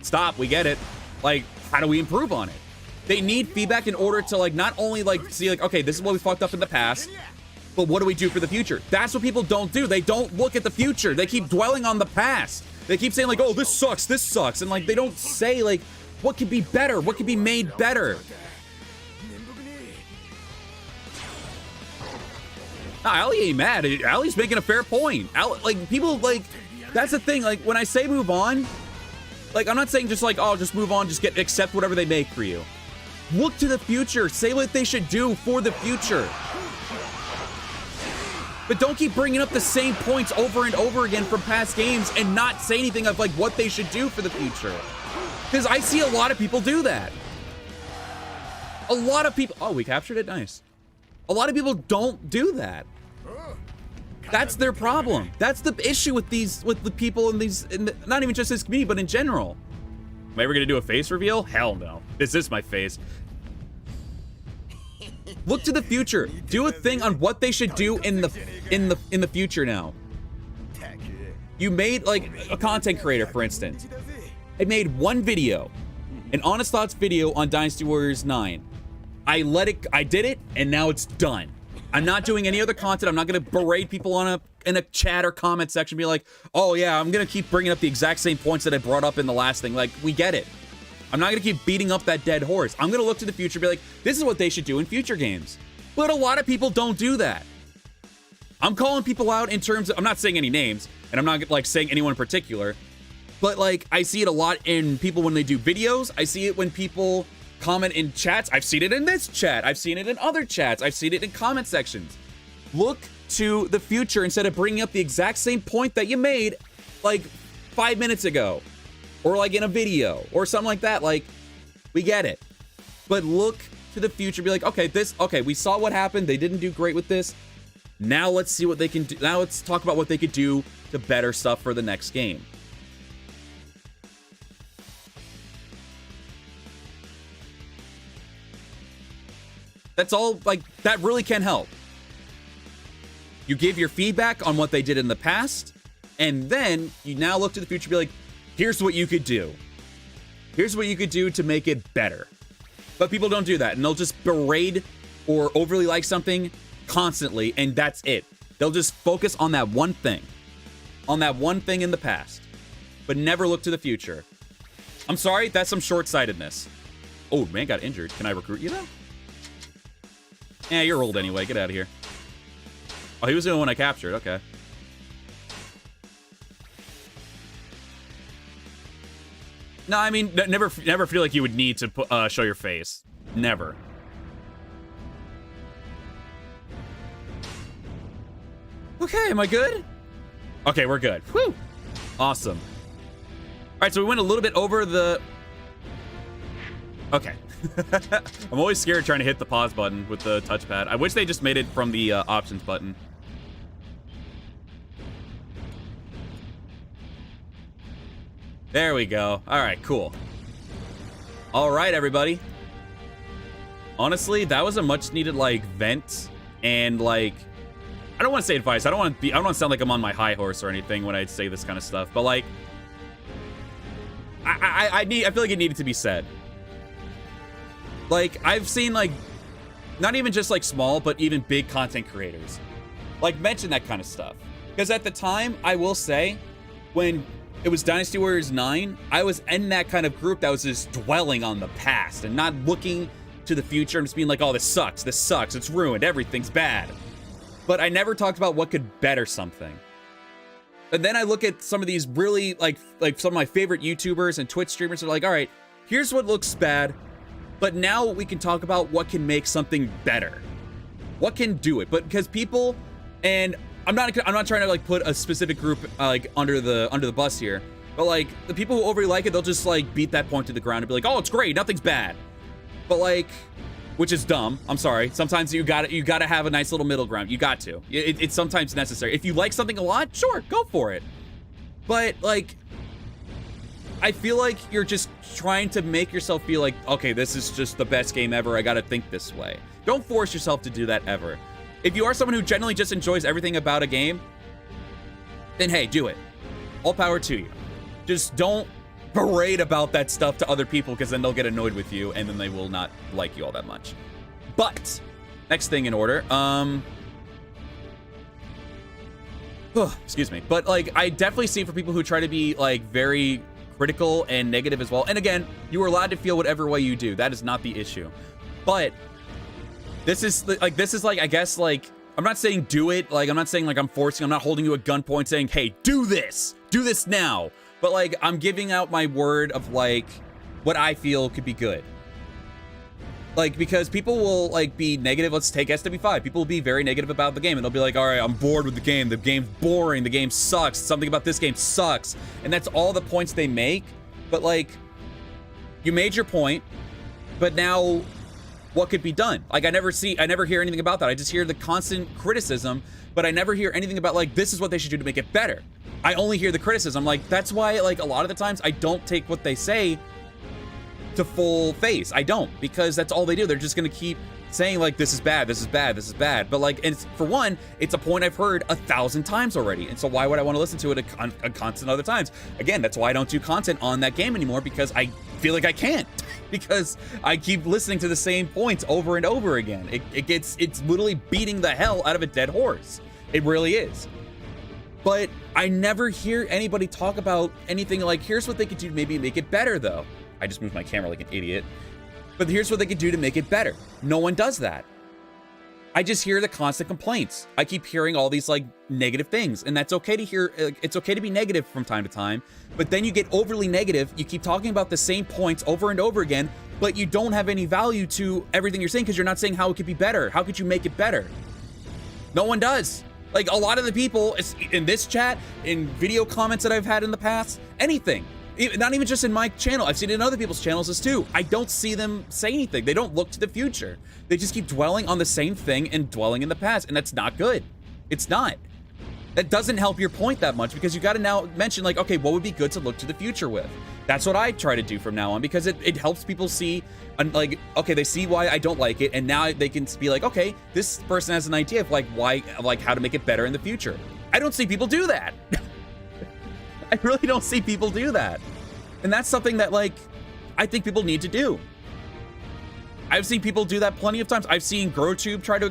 stop, we get it. Like, how do we improve on it? They need feedback in order to like, not only like see like, okay, this is what we fucked up in the past, but what do we do for the future? That's what people don't do. They don't look at the future. They keep dwelling on the past. They keep saying like, oh, this sucks. And like, they don't say like, what could be better? What could be made better? Nah, Ali ain't mad. Ali's making a fair point. Like, people, like, that's the thing. Like, when I say move on, like, I'm not saying just like, oh, just move on, just accept whatever they make for you. Look to the future. Say what they should do for the future. But don't keep bringing up the same points over and over again from past games and not say anything of, like, what they should do for the future. Because I see a lot of people do that. A lot of people... Oh, we captured it? Nice. A lot of people don't do that. That's their problem. That's the issue with the people in these... not even just this community, but in general. Am I ever going to do a face reveal? Hell no. This is my face. Look to the future. Do a thing on what they should do in the future now. You made, like, a content creator, for instance. I made one video, an Honest Thoughts video on Dynasty Warriors 9. I did it, and now it's done. I'm not doing any other content. I'm not gonna berate people in a chat or comment section, be like, oh yeah, I'm gonna keep bringing up the exact same points that I brought up in the last thing. Like, we get it. I'm not gonna keep beating up that dead horse. I'm gonna look to the future and be like, this is what they should do in future games. But a lot of people don't do that. I'm calling people out in terms of, I'm not saying any names, and I'm not like saying anyone in particular, but like, I see it a lot in people when they do videos. I see it when people comment in chats. I've seen it in this chat. I've seen it in other chats. I've seen it in comment sections. Look to the future instead of bringing up the exact same point that you made like 5 minutes ago, or like in a video or something like that. Like, we get it, but look to the future. Be like, okay, we saw what happened. They didn't do great with this. Now let's see what they can do. Now let's talk about what they could do to better stuff for the next game. That's all, like, that really can help. You give your feedback on what they did in the past, and then you now look to the future and be like, here's what you could do. Here's what you could do to make it better. But people don't do that, and they'll just berate or overly like something constantly, and that's it. They'll just focus on that one thing. On that one thing in the past. But never look to the future. I'm sorry, that's some short-sightedness. Oh, man got injured. Can I recruit you, though? Yeah, you're old anyway. Get out of here. Oh, he was the one I captured. Okay. No, I mean, never feel like you would need to show your face. Never. Okay, am I good? Okay, we're good. Whew. Awesome. All right, so we went a little bit over the... Okay. I'm always scared trying to hit the pause button with the touchpad. I wish they just made it from the options button. There we go. All right, cool. All right, everybody. Honestly, that was a much needed, like, vent and, like, I don't want to say advice. I don't want to sound like I'm on my high horse or anything when I say this kind of stuff. But like, I feel like it needed to be said. Like, I've seen like, not even just like small, but even big content creators, like mention that kind of stuff. Because at the time, I will say, when it was Dynasty Warriors 9, I was in that kind of group that was just dwelling on the past and not looking to the future and just being like, oh, this sucks, it's ruined, everything's bad. But I never talked about what could better something. And then I look at some of these really, like some of my favorite YouTubers and Twitch streamers are like, all right, here's what looks bad, but now we can talk about what can make something better. What can do it? But because people, and I'm not trying to like put a specific group like under the bus here, but like the people who overly like it, they'll just like beat that point to the ground and be like, oh, it's great, nothing's bad. But like, which is dumb. I'm sorry. Sometimes you gotta have a nice little middle ground. You got to. It's sometimes necessary. If you like something a lot, sure, go for it. But like, I feel like you're just trying to make yourself feel like, okay, this is just the best game ever. I gotta think this way. Don't force yourself to do that ever. If you are someone who generally just enjoys everything about a game, then hey, do it. All power to you. Just don't berate about that stuff to other people, because then they'll get annoyed with you and then they will not like you all that much. But next thing in order, excuse me, but like, I definitely see for people who try to be like very critical and negative as well, and again, you are allowed to feel whatever way you do. That is not the issue. But this is like, I guess, like, I'm not saying do it, like, I'm not saying like I'm forcing, I'm not holding you at gunpoint saying, hey, do this now. But like, I'm giving out my word of like what I feel could be good. Like, because people will like be negative. Let's take SW5. People will be very negative about the game and they'll be like, all right, I'm bored with the game's boring, the game sucks, something about this game sucks. And that's all the points they make. But like, you made your point, but now what could be done? Like, I never hear anything about that. I just hear the constant criticism, but I never hear anything about like, this is what they should do to make it better. I only hear the criticism. Like, that's why like a lot of the times I don't take what they say to full face. I don't, because that's all they do. They're just gonna keep saying like, this is bad, this is bad, this is bad. But like, and for one, it's a point I've heard 1,000 times already. And so why would I want to listen to it a constant other times? Again, that's why I don't do content on that game anymore, because I feel like I can't, because I keep listening to the same points over and over again. It's literally beating the hell out of a dead horse. It really is. But I never hear anybody talk about anything like, here's what they could do to maybe make it better though. I just moved my camera like an idiot. But here's what they could do to make it better. No one does that. I just hear the constant complaints. I keep hearing all these like negative things, and that's okay to hear. It's okay to be negative from time to time, but then you get overly negative. You keep talking about the same points over and over again, but you don't have any value to everything you're saying, because you're not saying how it could be better. How could you make it better? No one does. Like, a lot of the people in this chat, in video comments that I've had in the past, anything. Not even just in my channel. I've seen it in other people's channels as too. I don't see them say anything. They don't look to the future. They just keep dwelling on the same thing and dwelling in the past, and that's not good. It's not. That doesn't help your point that much, because you got to now mention like, okay, what would be good to look to the future with? That's what I try to do from now on, because it helps people see, like, okay, they see why I don't like it, and now they can be like, okay, this person has an idea of like why, like how to make it better in the future. I don't see people do that. I really don't see people do that. And that's something that like, I think people need to do. I've seen people do that plenty of times. I've seen GrowTube try to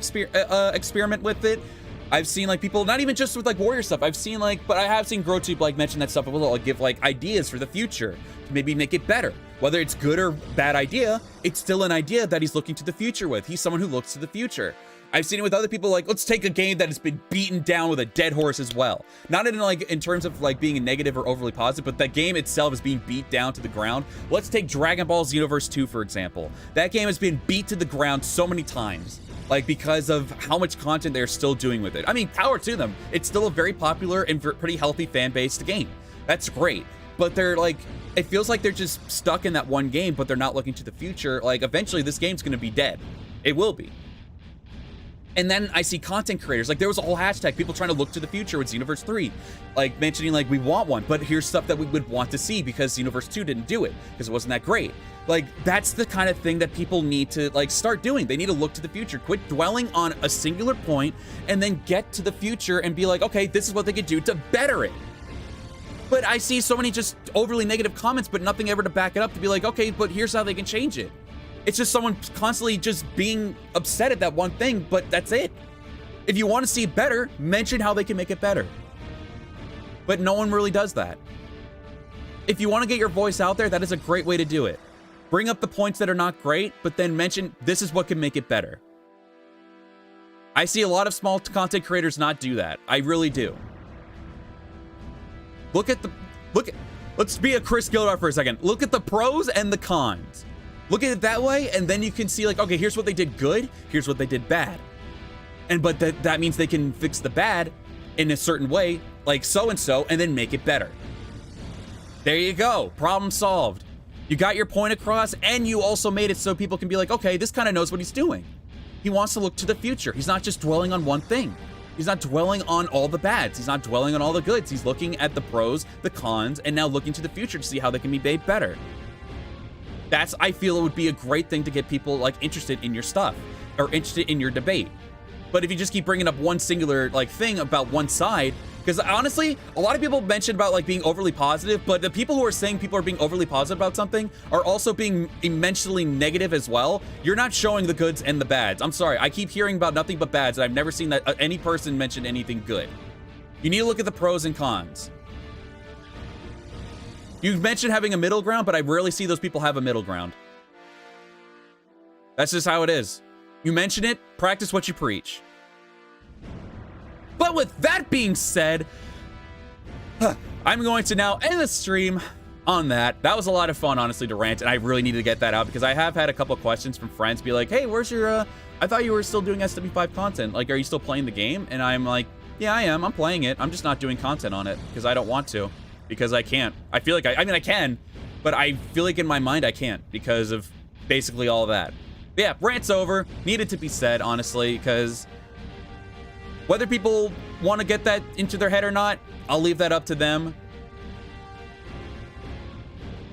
experiment with it. I've seen like people, not even just with like warrior stuff. I've seen like, but I have seen GrowTube like mention that stuff. Will like give like ideas for the future to maybe make it better. Whether it's good or bad idea, it's still an idea that he's looking to the future with. He's someone who looks to the future. I've seen it with other people, like, let's take a game that has been beaten down with a dead horse as well. Not in like, in terms of like being a negative or overly positive, but that game itself is being beat down to the ground. Let's take Dragon Ball Xenoverse 2, for example. That game has been beat to the ground so many times, like because of how much content they're still doing with it. I mean, power to them. It's still a very popular and pretty healthy fan-based game. That's great. But they're like, it feels like they're just stuck in that one game, but they're not looking to the future. Like, eventually this game's gonna be dead. It will be. And then I see content creators, like there was a whole hashtag, people trying to look to the future with Xenoverse 3, like mentioning like we want one, but here's stuff that we would want to see because Xenoverse 2 didn't do it because it wasn't that great. Like that's the kind of thing that people need to like start doing. They need to look to the future, quit dwelling on a singular point and then get to the future and be like, okay, this is what they could do to better it. But I see so many just overly negative comments, but nothing ever to back it up to be like, okay, but here's how they can change it. It's just someone constantly just being upset at that one thing, but that's it. If you want to see it better, mention how they can make it better. But no one really does that. If you want to get your voice out there, that is a great way to do it. Bring up the points that are not great, but then mention this is what can make it better. I see a lot of small content creators not do that. I really do. Let's be a Chris Gildar for a second. Look at the pros and the cons. Look at it that way, and then you can see like, okay, here's what they did good, here's what they did bad. But that means they can fix the bad in a certain way, like so-and-so, and then make it better. There you go, problem solved. You got your point across, and you also made it so people can be like, okay, this kind of knows what he's doing. He wants to look to the future. He's not just dwelling on one thing. He's not dwelling on all the bads. He's not dwelling on all the goods. He's looking at the pros, the cons, and now looking to the future to see how they can be made better. I feel it would be a great thing to get people like interested in your stuff or interested in your debate. But if you just keep bringing up one singular like thing about one side, because honestly, a lot of people mentioned about like being overly positive, but the people who are saying people are being overly positive about something are also being immensely negative as well. You're not showing the goods and the bads. I'm sorry, I keep hearing about nothing but bads, and I've never seen that any person mention anything good. You need to look at the pros and cons. You mentioned having a middle ground, but I rarely see those people have a middle ground. That's just how it is. You mention it, practice what you preach. But with that being said, I'm going to now end the stream on that. That was a lot of fun, honestly, to rant, and I really needed to get that out because I have had a couple of questions from friends be like, hey, where's your, I thought you were still doing SW5 content. Like, are you still playing the game? And I'm like, yeah, I am. I'm playing it. I'm just not doing content on it because I don't want to. Because I can't. I feel like I mean, I can, but I feel like in my mind I can't because of basically all of that. But yeah, rant's over. Needed to be said, honestly, because whether people want to get that into their head or not, I'll leave that up to them.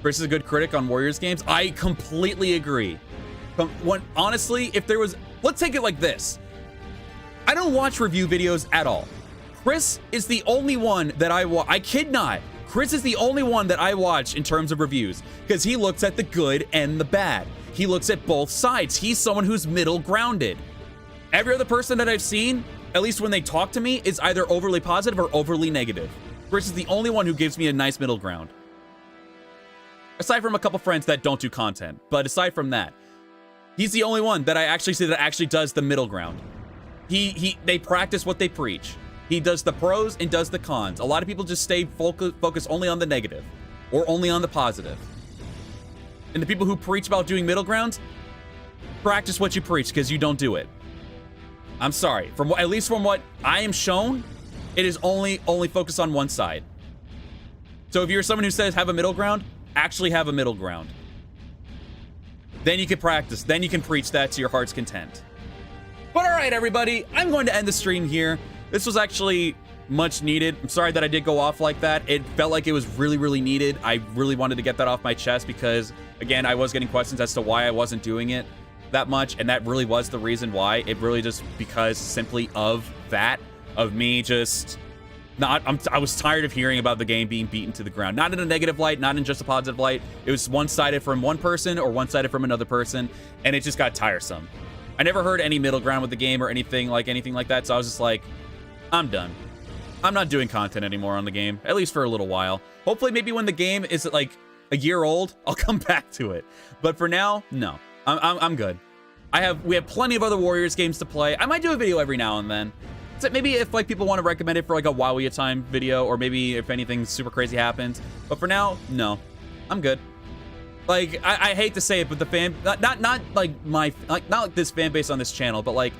Chris is a good critic on Warriors games. I completely agree. Honestly, if there was, let's take it like this. I don't watch review videos at all. Chris is the only one that I kid not. Chris is the only one that I watch in terms of reviews because he looks at the good and the bad. He looks at both sides. He's someone who's middle grounded. Every other person that I've seen, at least when they talk to me, is either overly positive or overly negative. Chris is the only one who gives me a nice middle ground. Aside from a couple friends that don't do content, but aside from that, he's the only one that I actually see that actually does the middle ground. They practice what they preach. He does the pros and does the cons. A lot of people just stay focused only on the negative or only on the positive. And the people who preach about doing middle grounds, practice what you preach because you don't do it. I'm sorry. At least from what I am shown, it is only focused on one side. So if you're someone who says have a middle ground, actually have a middle ground. Then you can practice. Then you can preach that to your heart's content. But all right, everybody, I'm going to end the stream here. This was actually much needed. I'm sorry that I did go off like that. It felt like it was really, really needed. I really wanted to get that off my chest because, again, I was getting questions as to why I wasn't doing it that much, and that really was the reason why. It really just because simply of that, of me just not, I was tired of hearing about the game being beaten to the ground. Not in a negative light, not in just a positive light. It was one-sided from one person or one-sided from another person, and it just got tiresome. I never heard any middle ground with the game or anything like that, so I was just like, I'm done. I'm not doing content anymore on the game, at least for a little while. Hopefully, maybe when the game is like a year old, I'll come back to it. But for now, no, I'm good. We have plenty of other Warriors games to play. I might do a video every now and then. So maybe if like people want to recommend it for like a Wowie time video, or maybe if anything super crazy happens. But for now, no, I'm good. Like I hate to say it, but the fan, not like this fan base on this channel, but like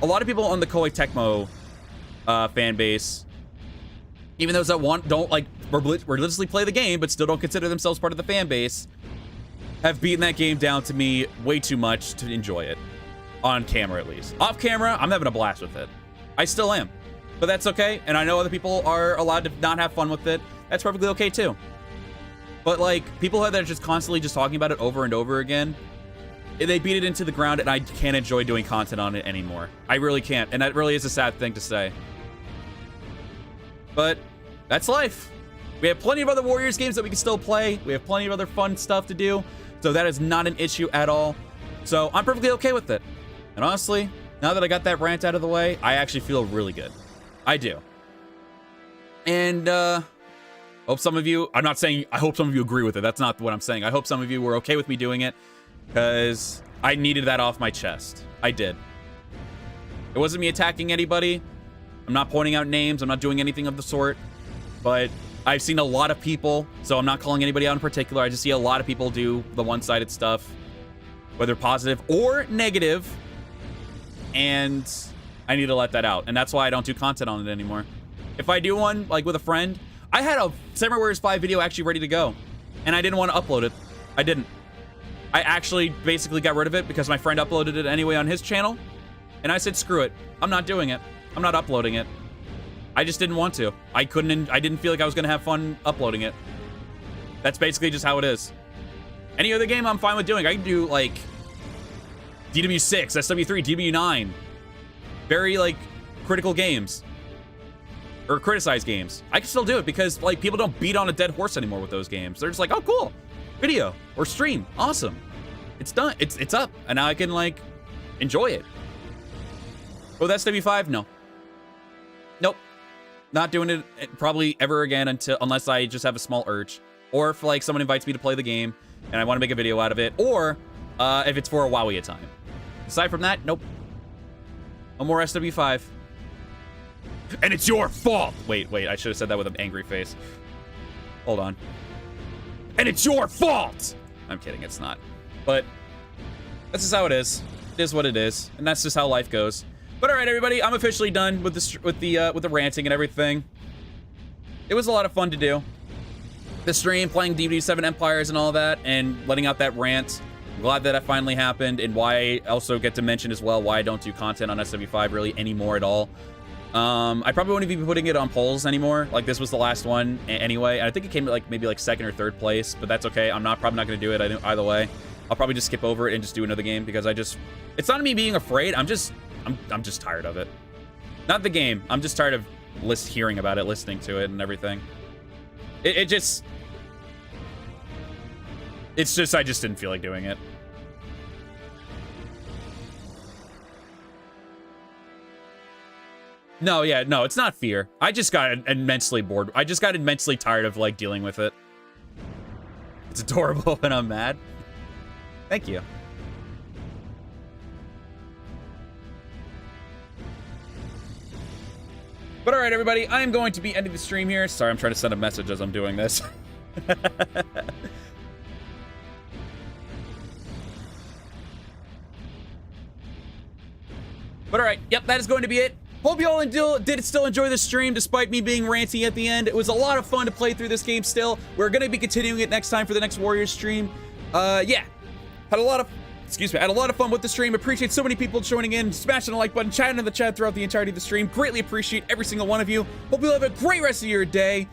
a lot of people on the Koei Tecmo fan base, even those that don't like religiously play the game but still don't consider themselves part of the fan base, have beaten that game down to me way too much to enjoy it. On camera, at least. Off camera, I'm having a blast with it. I still am. But that's okay. And I know other people are allowed to not have fun with it. That's perfectly okay, too. But, like, people that are just constantly just talking about it over and over again, they beat it into the ground, and I can't enjoy doing content on it anymore. I really can't. And that really is a sad thing to say. But that's life. We have plenty of other Warriors games that we can still play. We have plenty of other fun stuff to do. So that is not an issue at all. So I'm perfectly okay with it. And honestly, now that I got that rant out of the way, I actually feel really good. I do. And hope some of you, I'm not saying I hope some of you agree with it. That's not what I'm saying. I hope some of you were okay with me doing it because I needed that off my chest. I did. It wasn't me attacking anybody. I'm not pointing out names. I'm not doing anything of the sort. But I've seen a lot of people, so I'm not calling anybody out in particular. I just see a lot of people do the one-sided stuff, whether positive or negative, and I need to let that out. And that's why I don't do content on it anymore. If I do one, like with a friend, I had a Samurai Warriors 5 video actually ready to go, and I didn't want to upload it. I didn't. I actually basically got rid of it because my friend uploaded it anyway on his channel, and I said, screw it. I'm not doing it. I'm not uploading it. I just didn't want to. I didn't feel like I was going to have fun uploading it. That's basically just how it is. Any other game I'm fine with doing. I can do, like, DW6, SW3, DW9. Very, like, critical games. Or criticized games. I can still do it because, like, people don't beat on a dead horse anymore with those games. They're just like, oh, cool. Video or stream. Awesome. It's done. It's up. And now I can, like, enjoy it. With SW5, no. Nope. Not doing it probably ever again unless I just have a small urge. Or if, like, someone invites me to play the game and I want to make a video out of it. Or if it's for a Wowie time. Aside from that, nope. No more SW5. And it's your fault! Wait, I should have said that with an angry face. Hold on. And it's your fault! I'm kidding, it's not. But that's just how it is. It is what it is. And that's just how life goes. But all right, everybody, I'm officially done with the ranting and everything. It was a lot of fun to do. The stream, playing DBD7 Empires and all that, and letting out that rant. I'm glad that finally happened, and why I also get to mention as well why I don't do content on SW5 really anymore at all. I probably won't even be putting it on polls anymore. Like, this was the last one anyway. And I think it came like maybe like 2nd or 3rd place, but that's okay. I'm probably not going to do it either way. I'll probably just skip over it and just do another game because it's not me being afraid. I'm just tired of it. Not the game. I'm just tired of hearing about it, listening to it and everything. I just didn't feel like doing it. No, yeah, no, it's not fear. I just got immensely bored. I just got immensely tired of, like, dealing with it. It's adorable when I'm mad. Thank you. But all right, everybody, I am going to be ending the stream here. Sorry, I'm trying to send a message as I'm doing this. But all right, yep, that is going to be it. Hope you all did still enjoy the stream despite me being ranty at the end. It was a lot of fun to play through this game still. We're going to be continuing it next time for the next Warriors stream. Yeah, had a lot of fun with the stream. Appreciate so many people joining in, smashing the like button, chatting in the chat throughout the entirety of the stream. Greatly appreciate every single one of you. Hope you have a great rest of your day.